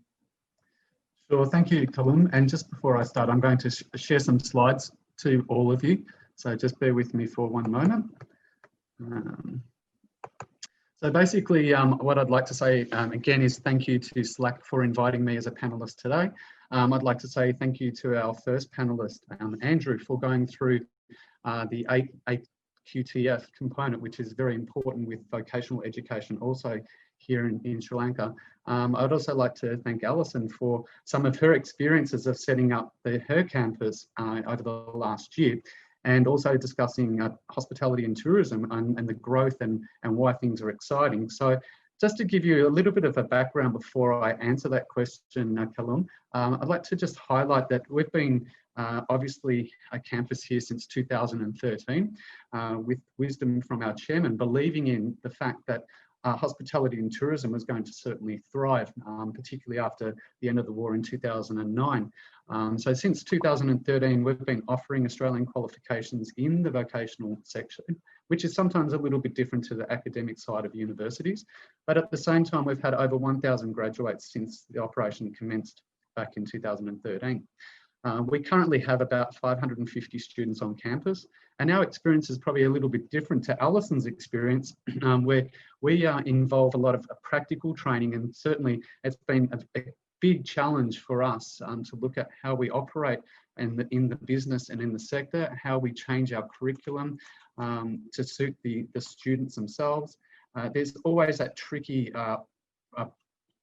Sure, thank you, Callum. And just before I start, I'm going to share some slides to all of you. So just bear with me for one moment. So basically, what I'd like to say again is thank you to SLACC for inviting me as a panelist today. I'd like to say thank you to our first panelist, Andrew, for going through the 8QTF component, which is very important with vocational education also here in Sri Lanka. I'd also like to thank Alison for some of her experiences of setting up her campus over the last year, and also discussing hospitality and tourism and the growth and why things are exciting. So just to give you a little bit of a background before I answer that question, Callum, I'd like to just highlight that we've been obviously a campus here since 2013 with wisdom from our chairman, believing in the fact that hospitality and tourism was going to certainly thrive, particularly after the end of the war in 2009. So since 2013, we've been offering Australian qualifications in the vocational section, which is sometimes a little bit different to the academic side of universities. But at the same time, we've had over 1,000 graduates since the operation commenced back in 2013. We currently have about 550 students on campus, and our experience is probably a little bit different to Alison's experience, where we involve a lot of practical training, and certainly it's been a big challenge for us to look at how we operate in the business and in the sector, how we change our curriculum to suit the students themselves. There's always that tricky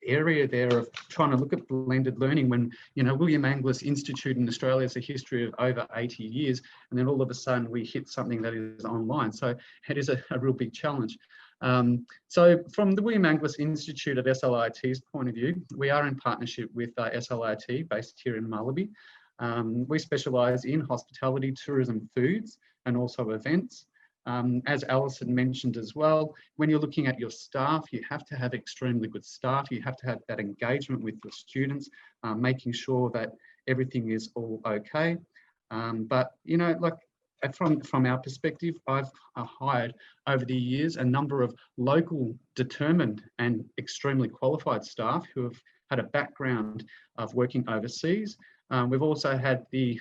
area there of trying to look at blended learning when, you know, William Mangles Institute in Australia has a history of over 80 years, and then all of a sudden we hit something that is online. So it is a real big challenge. So from the William Mangles Institute of SLIT's point of view, we are in partnership with SLIT based here in Malawi. We specialise in hospitality, tourism, foods, and also events. As Alison mentioned as well, when you're looking at your staff, you have to have extremely good staff. You have to have that engagement with your students, making sure that everything is all okay. But, you know, like from our perspective, I've hired over the years a number of local, determined and extremely qualified staff who have had a background of working overseas. We've also had the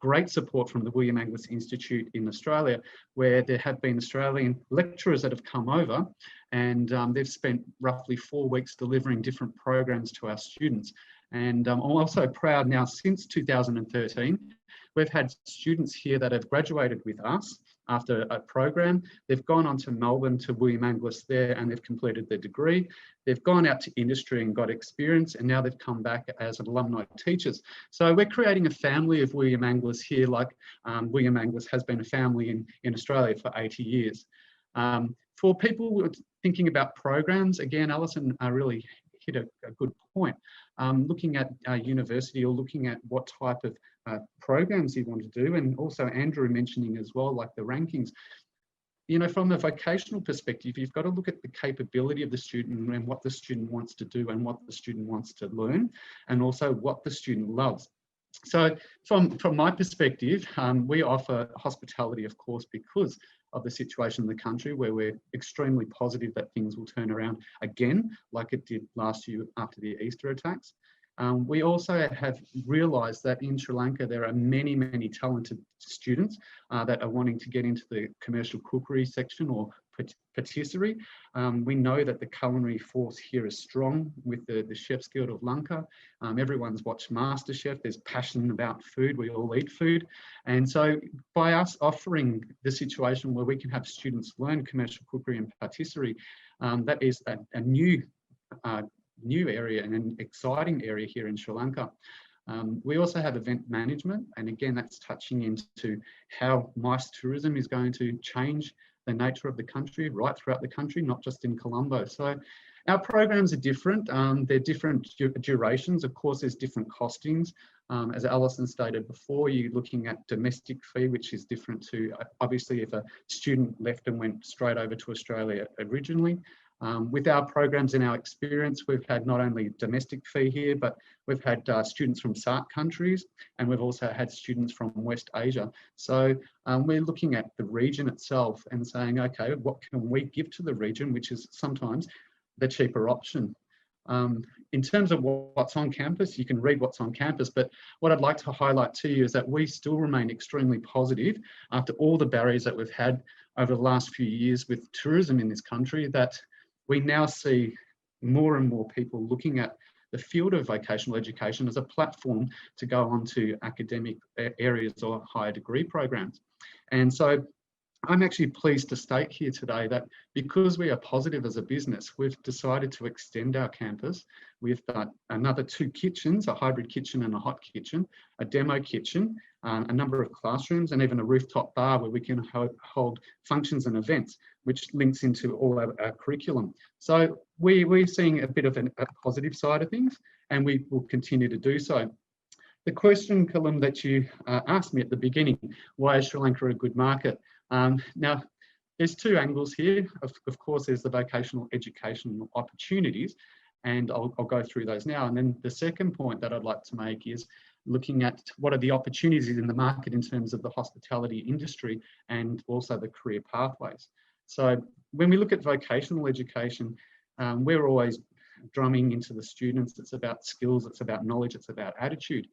great support from the William Mangles Institute in Australia, where there have been Australian lecturers that have come over, and they've spent roughly 4 weeks delivering different programs to our students. And I'm also proud now, since 2013, we've had students here that have graduated with us after a program. They've gone on to Melbourne to William Mangles there, and they've completed their degree. They've gone out to industry and got experience, and now they've come back as alumni teachers. So we're creating a family of William Mangles here, like William Mangles has been a family in Australia for 80 years. For people who are thinking about programs, again, Alison really hit a good point. Looking at university, or looking at what type of programs you want to do, and also Andrew mentioning as well, like the rankings. You know, from a vocational perspective, you've got to look at the capability of the student and what the student wants to do and what the student wants to learn, and also what the student loves. So from my perspective, we offer hospitality, of course, because of the situation in the country, where we're extremely positive that things will turn around again, like it did last year after the Easter attacks. We also have realised that in Sri Lanka there are many, many talented students that are wanting to get into the commercial cookery section or patisserie. We know that the culinary force here is strong with the Chefs Guild of Lanka. Everyone's watched MasterChef. There's passion about food. We all eat food. And so by us offering the situation where we can have students learn commercial cookery and patisserie, that is a new area and an exciting area here in Sri Lanka. We also have event management, and again that's touching into how MICE tourism is going to change the nature of the country right throughout the country, not just in Colombo. So our programs are different. They're different durations. Of course, there's different costings. As Alison stated before, you're looking at domestic fee, which is different to, obviously, if a student left and went straight over to Australia originally. With our programs and our experience, we've had not only domestic fee here, but we've had students from SLACC countries, and we've also had students from West Asia. So we're looking at the region itself and saying, okay, what can we give to the region, which is sometimes the cheaper option. In terms of what's on campus, you can read what's on campus, but what I'd like to highlight to you is that we still remain extremely positive after all the barriers that we've had over the last few years with tourism in this country, that we now see more and more people looking at the field of vocational education as a platform to go on to academic areas or higher degree programs. And so I'm actually pleased to state here today that because we are positive as a business, we've decided to extend our campus with another 2 kitchens, a hybrid kitchen and a hot kitchen, a demo kitchen, a number of classrooms, and even a rooftop bar where we can hold functions and events, which links into all our curriculum. So we're seeing a bit of a positive side of things, and we will continue to do so. The question, Kalam, that you asked me at the beginning, why is Sri Lanka a good market? Now, there's 2 angles here. Of course, there's the vocational educational opportunities, and I'll go through those now. And then the second point that I'd like to make is looking at what are the opportunities in the market in terms of the hospitality industry and also the career pathways. So when we look at vocational education, we're always drumming into the students. It's about skills, it's about knowledge, it's about attitude.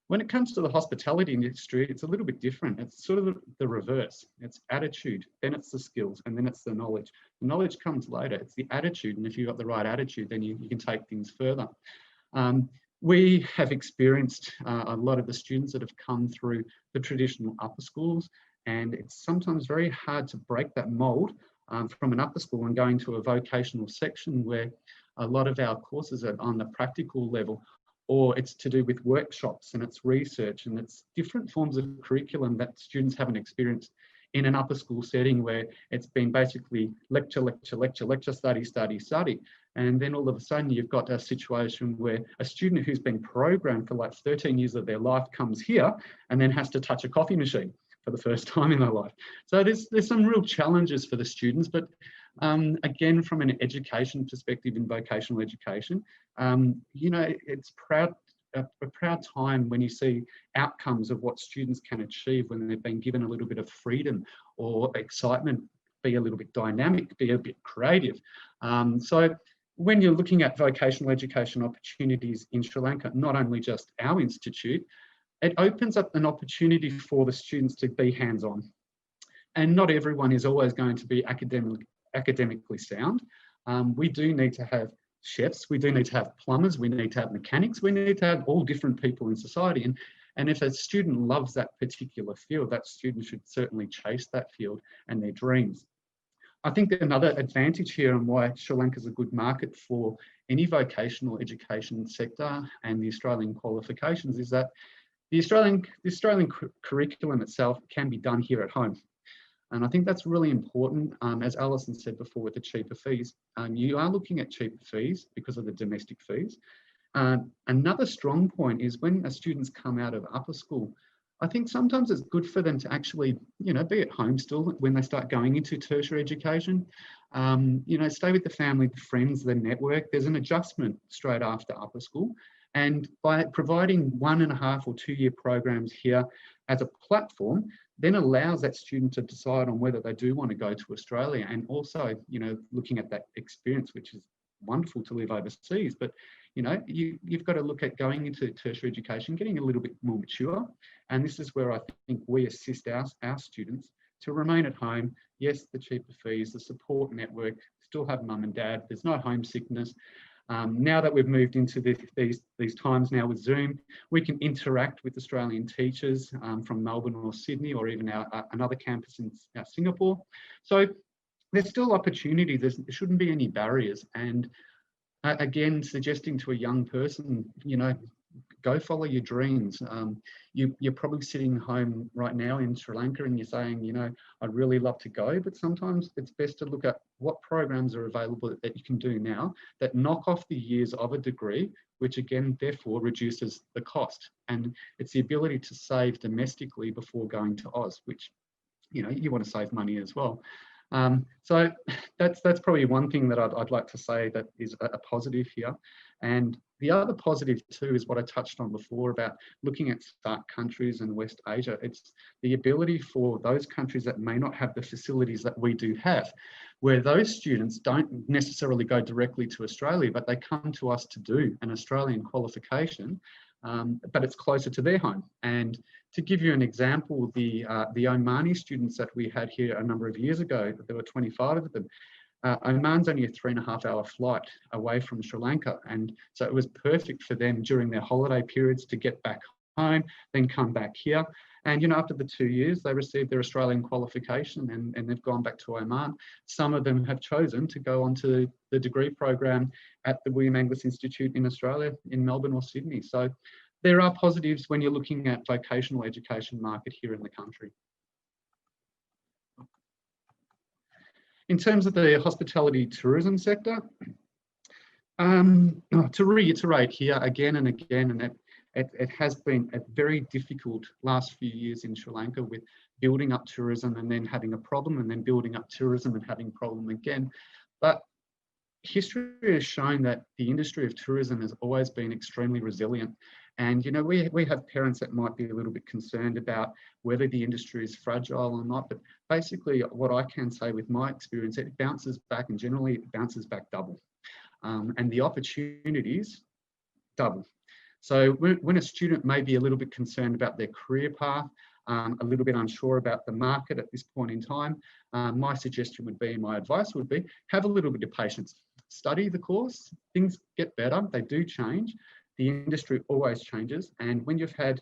When it comes to the hospitality industry, it's a little bit different. It's sort of the reverse. It's attitude, then it's the skills, and then it's the knowledge. The knowledge comes later. It's the attitude, and if you've got the right attitude, then you can take things further. We have experienced a lot of the students that have come through the traditional upper schools, and it's sometimes very hard to break that mould from an upper school and going to a vocational section where a lot of our courses are on the practical level, or it's to do with workshops and it's research and it's different forms of curriculum that students haven't experienced in an upper school setting, where it's been basically lecture, lecture, lecture, lecture, study, study, study. And then all of a sudden you've got a situation where a student who's been programmed for like 13 years of their life comes here and then has to touch a coffee machine for the first time in their life. So there's some real challenges for the students, but again, from an education perspective in vocational education, you know, it's a proud time when you see outcomes of what students can achieve when they've been given a little bit of freedom or excitement, be a little bit dynamic, be a bit creative. So when you're looking at vocational education opportunities in Sri Lanka, not only just our institute, it opens up an opportunity for the students to be hands-on. And not everyone is always going to be academically sound. We do need to have chefs, we do need to have plumbers, we need to have mechanics, we need to have all different people in society. And if a student loves that particular field, that student should certainly chase that field and their dreams. I think that another advantage here and why Sri Lanka is a good market for any vocational education sector and the Australian qualifications is that the Australian curriculum itself can be done here at home. And I think that's really important. As Alison said before with the cheaper fees, you are looking at cheaper fees because of the domestic fees. Another strong point is when students come out of upper school, I think sometimes it's good for them to actually, be at home still when they start going into tertiary education. Stay with the family, the friends, the network. There's an adjustment straight after upper school. And by providing 1.5 or 2 year programs here as a platform, then allows that student to decide on whether they do want to go to Australia, and also, looking at that experience, which is wonderful to live overseas. But, you've got to look at going into tertiary education, getting a little bit more mature. And this is where I think we assist our students to remain at home. Yes, the cheaper fees, the support network, still have mum and dad. There's no homesickness. Now that we've moved into these times now with Zoom, we can interact with Australian teachers from Melbourne or Sydney, or even another campus in Singapore. So there's still opportunity. There shouldn't be any barriers. And again, suggesting to a young person, go follow your dreams. You're probably sitting home right now in Sri Lanka and you're saying, I'd really love to go, but sometimes it's best to look at what programs are available that you can do now that knock off the years of a degree, which again, therefore reduces the cost. And it's the ability to save domestically before going to Oz, which, you want to save money as well. So that's probably one thing that I'd like to say that is a positive here. And the other positive too is what I touched on before about looking at SLACC countries and West Asia. It's the ability for those countries that may not have the facilities that we do have, where those students don't necessarily go directly to Australia, but they come to us to do an Australian qualification, but it's closer to their home. And to give you an example, the Omani students that we had here a number of years ago, there were 25 of them. Oman's only a 3.5 hour flight away from Sri Lanka. And so it was perfect for them during their holiday periods to get back home, then come back here. And, after the 2 years, they received their Australian qualification and they've gone back to Oman. Some of them have chosen to go on to the degree program at the William Angus Institute in Australia, in Melbourne or Sydney. So there are positives when you're looking at vocational education market here in the country. In terms of the hospitality tourism sector, to reiterate here again and again, and it has been a very difficult last few years in Sri Lanka with building up tourism and then having a problem, and then building up tourism and having a problem again. But history has shown that the industry of tourism has always been extremely resilient. And, we have parents that might be a little bit concerned about whether the industry is fragile or not. But basically what I can say with my experience, it bounces back, and generally it bounces back double. And the opportunities double. So when a student may be a little bit concerned about their career path, a little bit unsure about the market at this point in time, my suggestion would be, my advice would be, have a little bit of patience. Study the course, things get better, they do change. The industry always changes. And when you've had,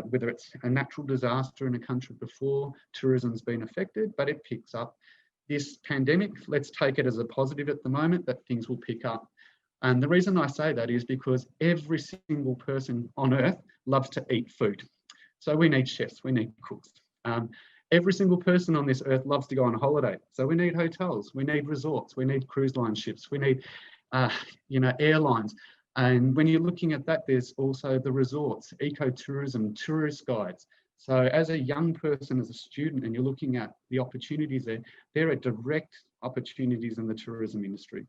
whether it's a natural disaster in a country before, tourism's been affected, but it picks up. This pandemic, let's take it as a positive at the moment, that things will pick up. And the reason I say that is because every single person on earth loves to eat food. So we need chefs, we need cooks. Every single person on this earth loves to go on a holiday. So we need hotels, we need resorts, we need cruise line ships, we need, airlines. And when you're looking at that, there's also the resorts, ecotourism, tourist guides. So as a young person, as a student, and you're looking at the opportunities there are direct opportunities in the tourism industry.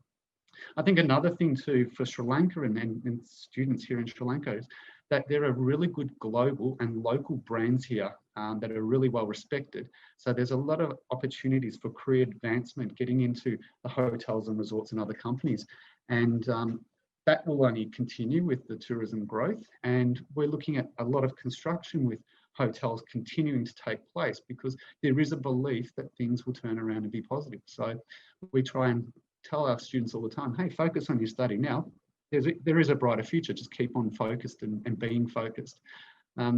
I think another thing too for Sri Lanka and students here in Sri Lanka is that there are really good global and local brands here that are really well respected. So there's a lot of opportunities for career advancement, getting into the hotels and resorts and other companies. And that will only continue with the tourism growth. And we're looking at a lot of construction with hotels continuing to take place because there is a belief that things will turn around and be positive. So we try and tell our students all the time, hey, focus on your study now. There is a brighter future, just keep on focused and being focused.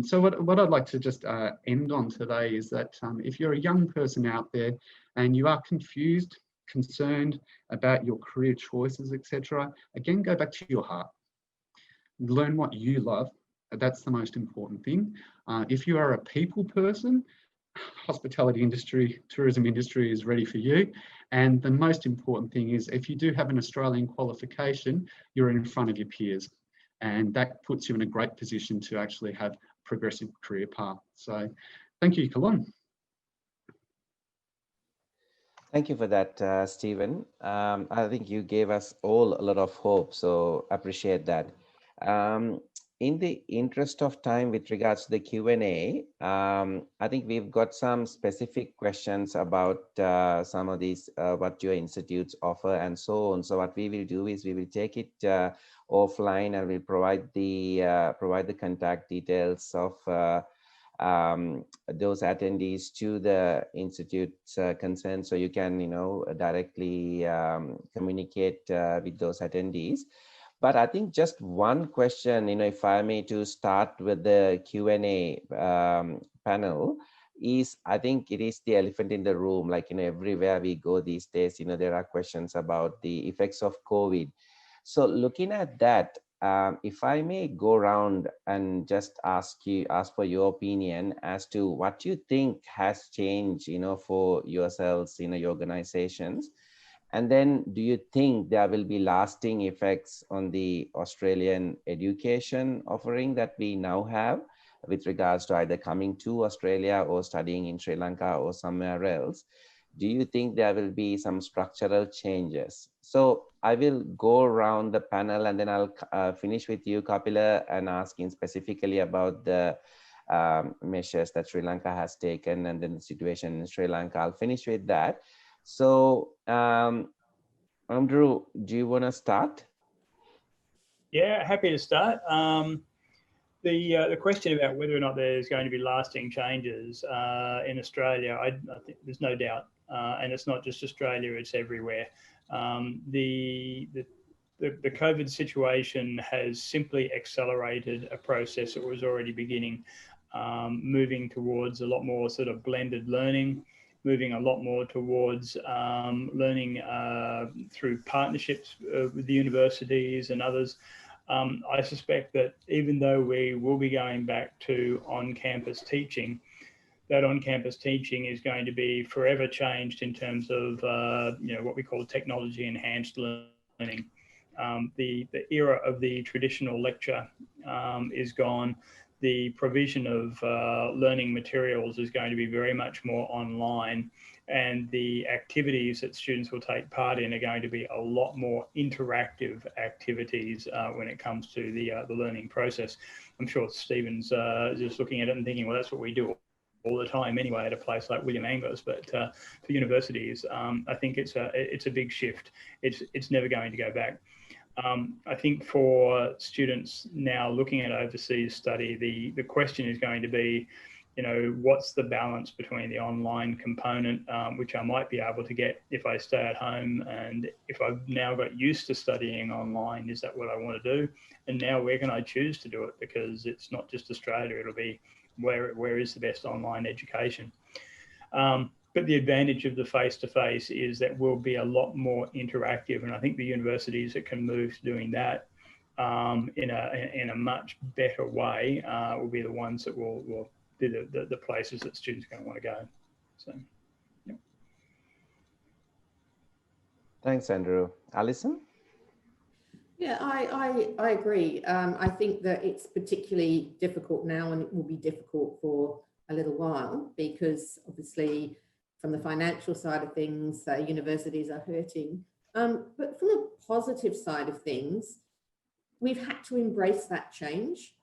So what I'd like to just end on today is that if you're a young person out there and you are confused, concerned about your career choices, etc., again, go back to your heart. Learn what you love. That's the most important thing. If you are a people person, hospitality industry, tourism industry is ready for you. And the most important thing is if you do have an Australian qualification, you're in front of your peers. And that puts you in a great position to actually have a progressive career path. So thank you, Kalon. Thank you for that, Stephen. I think you gave us all a lot of hope, so appreciate that. In the interest of time with regards to the Q&A, I think we've got some specific questions about some of these, what your institutes offer and so on. So what we will do is we will take it offline and we'll provide the contact details of those attendees to the institute's concerned, so you can, directly communicate with those attendees. But I think just one question, if I may, to start with the Q&A panel is, I think it is the elephant in the room. Like, everywhere we go these days, there are questions about the effects of COVID. So looking at that, if I may go around and just ask for your opinion as to what you think has changed, for yourselves, your organizations. And then do you think there will be lasting effects on the Australian education offering that we now have with regards to either coming to Australia or studying in Sri Lanka or somewhere else? Do you think there will be some structural changes? So I will go around the panel and then I'll finish with you, Kapila, and asking specifically about the measures that Sri Lanka has taken and then the situation in Sri Lanka. I'll finish with that. So, Andrew, do you want to start? Yeah, happy to start. The question about whether or not there's going to be lasting changes in Australia, I think there's no doubt, and it's not just Australia; it's everywhere. The COVID situation has simply accelerated a process that was already beginning, moving towards a lot more sort of blended learning, moving a lot more towards learning through partnerships with the universities and others. I suspect that even though we will be going back to on-campus teaching, that on-campus teaching is going to be forever changed in terms of what we call technology-enhanced learning. The era of the traditional lecture is gone. The provision of learning materials is going to be very much more online, and the activities that students will take part in are going to be a lot more interactive activities when it comes to the learning process. I'm sure Stephen's just looking at it and thinking, well, that's what we do all the time anyway at a place like William Angus, but for universities, I think it's a big shift. It's never going to go back. I think for students now looking at overseas study, the question is going to be, what's the balance between the online component, which I might be able to get if I stay at home, and if I've now got used to studying online, is that what I want to do? And now where can I choose to do it? Because it's not just Australia, it'll be where is the best online education? But the advantage of the face-to-face is that we'll be a lot more interactive. And I think the universities that can move to doing that in a much better way will be the ones that will be the places that students are going to want to go. So, yeah. Thanks, Andrew. Alison? Yeah, I agree. I think that it's particularly difficult now, and it will be difficult for a little while, because obviously from the financial side of things, universities are hurting. But from a positive side of things, we've had to embrace that change.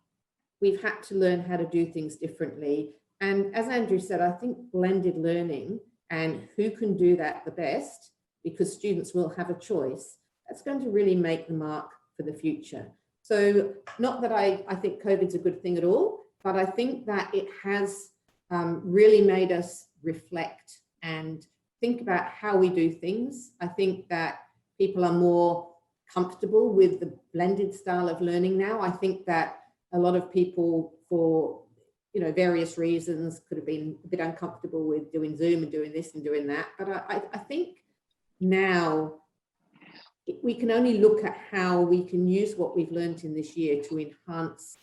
We've had to learn how to do things differently. And as Andrew said, I think blended learning and who can do that the best, because students will have a choice, that's going to really make the mark for the future. So not that I think COVID's a good thing at all, but I think that it has really made us reflect and think about how we do things. I think that people are more comfortable with the blended style of learning now. I think that a lot of people, for various reasons, could have been a bit uncomfortable with doing Zoom and doing this and doing that. But I think now we can only look at how we can use what we've learned in this year to enhance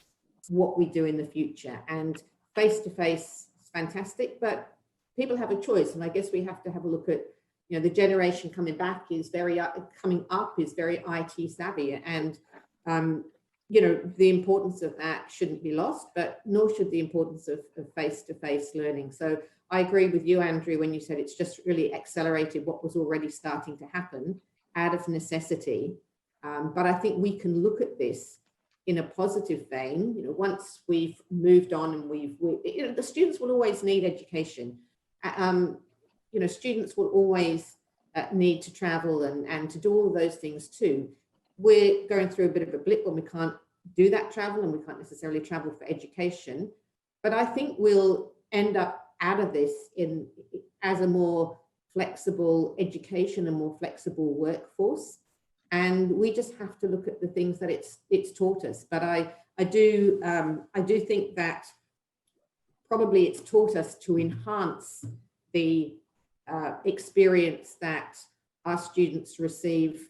what we do in the future. And face-to-face is fantastic, but people have a choice. And I guess we have to have a look at, you know, the generation coming back is coming up is very IT savvy, and you know, the importance of that shouldn't be lost, but nor should the importance of face-to-face learning. So I agree with you, Andrew, when you said it's just really accelerated what was already starting to happen out of necessity. But I think we can look at this in a positive vein. You know, once we've moved on and you know, the students will always need education. You know, students will always need to travel and to do all of those things too. We're going through a bit of a blip when we can't do that travel, and we can't necessarily travel for education. But I think we'll end up out of this as a more flexible education, a more flexible workforce. And we just have to look at the things that it's taught us. But I do think that probably it's taught us to enhance the experience that our students receive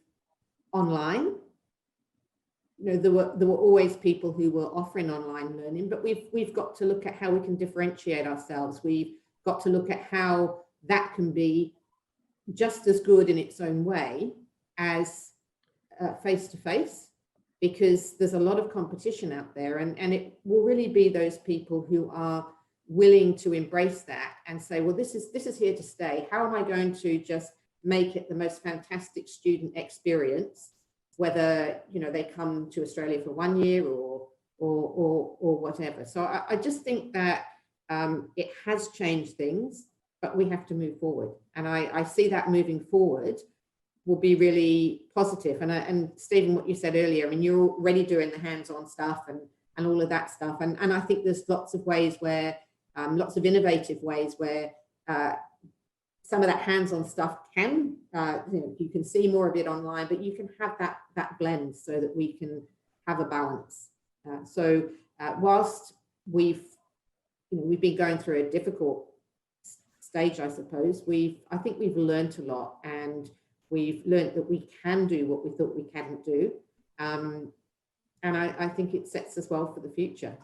online. You know, there were always people who were offering online learning, but we've got to look at how we can differentiate ourselves. We've got to look at how that can be just as good in its own way as face-to-face, because there's a lot of competition out there, and it will really be those people who are willing to embrace that and say, well, this is here to stay. How am I going to just make it the most fantastic student experience, whether, you know, they come to Australia for 1 year or whatever. So I just think that it has changed things, but we have to move forward. And I see that moving forward will be really positive. And Stephen, what you said earlier, I mean, you're already doing the hands-on stuff and all of that stuff. And I think there's lots of ways where, lots of innovative ways where some of that hands-on stuff can, you know, you can see more of it online, but you can have that blend so that we can have a balance. So whilst we've been going through a difficult stage, I suppose, I think we've learned a lot, and we've learned that we can do what we thought we couldn't do. And I think it sets us well for the future.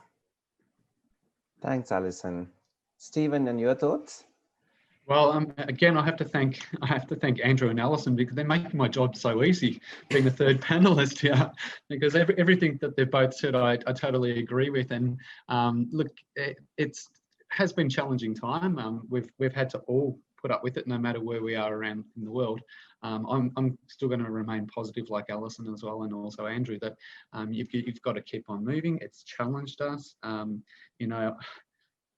Thanks, Alison. Stephen, and your thoughts? Well, again, I have to thank Andrew and Alison, because they're making my job so easy, being the third panelist here, because everything that they've both said, I totally agree with. And look, it has been a challenging time. We've had to all put up with it, no matter where we are around in the world. I'm still going to remain positive, like Alison as well, and also Andrew, that you've got to keep on moving. It's challenged us. You know,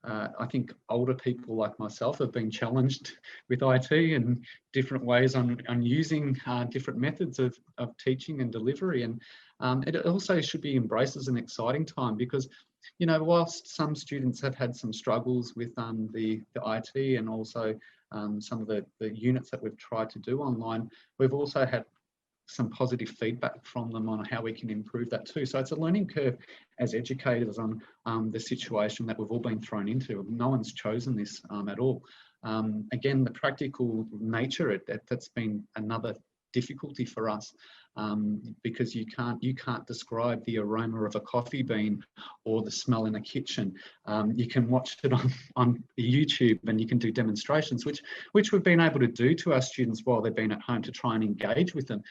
I think older people like myself have been challenged with IT and different ways on using different methods of teaching and delivery. And it also should be embraced as an exciting time, because, you know, whilst some students have had some struggles with the IT and also some of the units that we've tried to do online, we've also had some positive feedback from them on how we can improve that too. So it's a learning curve as educators on the situation that we've all been thrown into. No one's chosen this at all. Again, the practical nature, that's been another difficulty for us, because you can't describe the aroma of a coffee bean or the smell in a kitchen. You can watch it on YouTube, and you can do demonstrations, which we've been able to do to our students while they've been at home, to try and engage with them,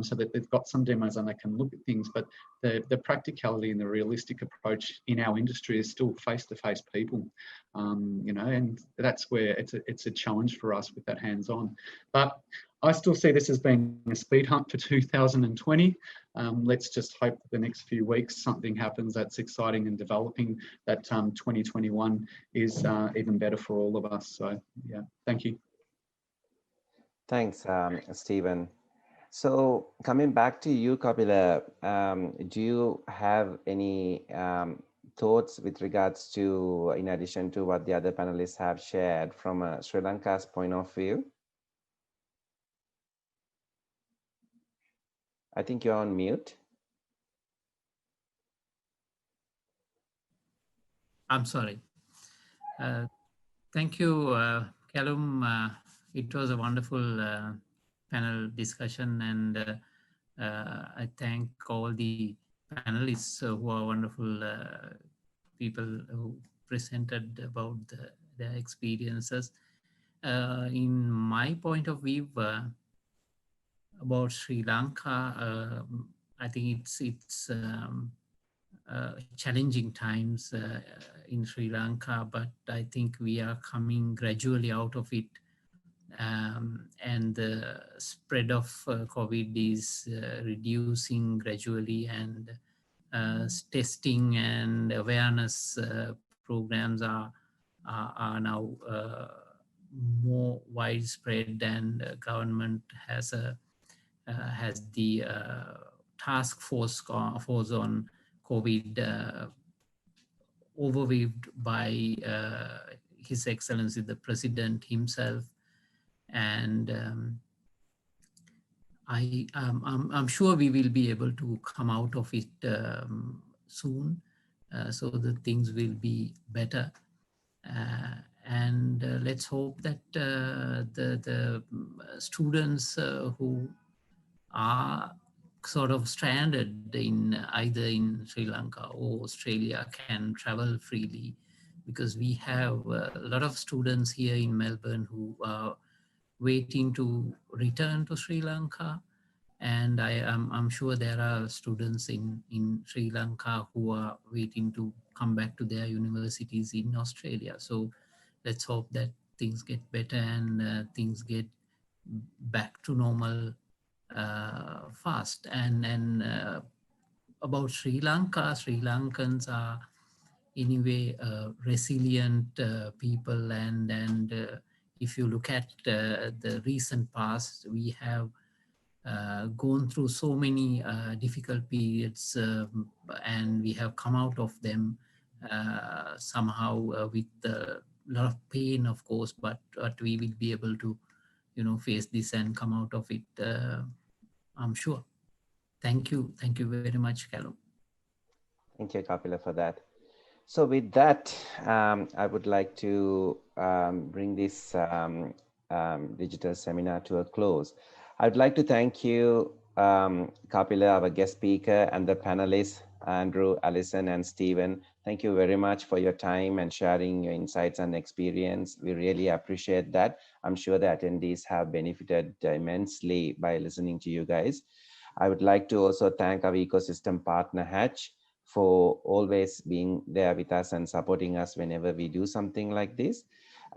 so that they've got some demos and they can look at things. But the practicality and the realistic approach in our industry is still face-to-face people, you know, and that's where it's a challenge for us with that hands-on. But I still see this as being a speed hump for 2020. Let's just hope that the next few weeks something happens that's exciting and developing, that 2021 is even better for all of us. So yeah, thank you. Thanks, Stephen. So coming back to you, Kapila, do you have any thoughts with regards to, in addition to what the other panelists have shared, from Sri Lanka's point of view? I think you're on mute. I'm sorry. Thank you, Callum. It was a wonderful panel discussion, and I thank all the panelists who are wonderful people who presented about their experiences. in my point of view, about Sri Lanka, I think it's challenging times in Sri Lanka, but I think we are coming gradually out of it. And the spread of COVID is reducing gradually, and testing and awareness programs are now more widespread, and government has the task force on COVID overviewed by His Excellency the President himself, and I'm sure we will be able to come out of it soon, so that things will be better. And let's hope that the students who are sort of stranded in either in Sri Lanka or Australia can travel freely, because we have a lot of students here in Melbourne who are waiting to return to Sri Lanka. And I'm sure there are students in Sri Lanka who are waiting to come back to their universities in Australia. So let's hope that things get better and things get back to normal fast. And about Sri Lanka, Sri Lankans are anyway resilient people, and if you look at the recent past, we have gone through so many difficult periods, and we have come out of them somehow with a lot of pain, of course, but we will be able to, face this and come out of it, I'm sure. Thank you very much, Callum. Thank you, Kapila, for that. So with that, I would like to bring this digital seminar to a close. I'd like to thank you, Kapila, our guest speaker, and the panelists, Andrew, Alison, and Stephen. Thank you very much for your time and sharing your insights and experience. We really appreciate that. I'm sure the attendees have benefited immensely by listening to you guys. I would like to also thank our ecosystem partner, Hatch, for always being there with us and supporting us whenever we do something like this.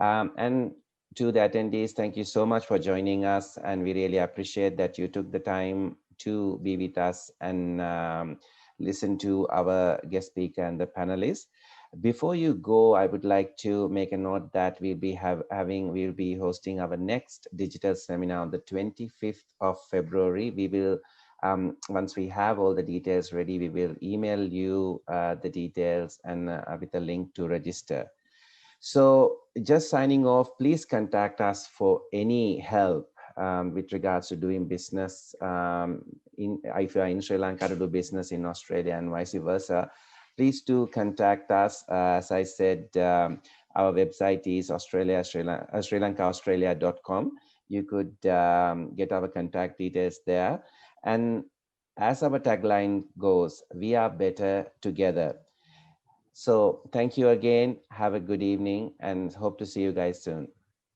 And to the attendees, thank you so much for joining us, and we really appreciate that you took the time to be with us and listen to our guest speaker and the panelists. Before you go, I would like to make a note that we'll be hosting our next digital seminar on the 25th of February. We will once we have all the details ready, we will email you the details and with a link to register. So just signing off, please contact us for any help with regards to doing business if you are in Sri Lanka to do business in Australia and vice versa. Please do contact us. As I said, our website is SriLankaAustralia.com. You could get our contact details there. And as our tagline goes, we are better together. So thank you again. Have a good evening and hope to see you guys soon.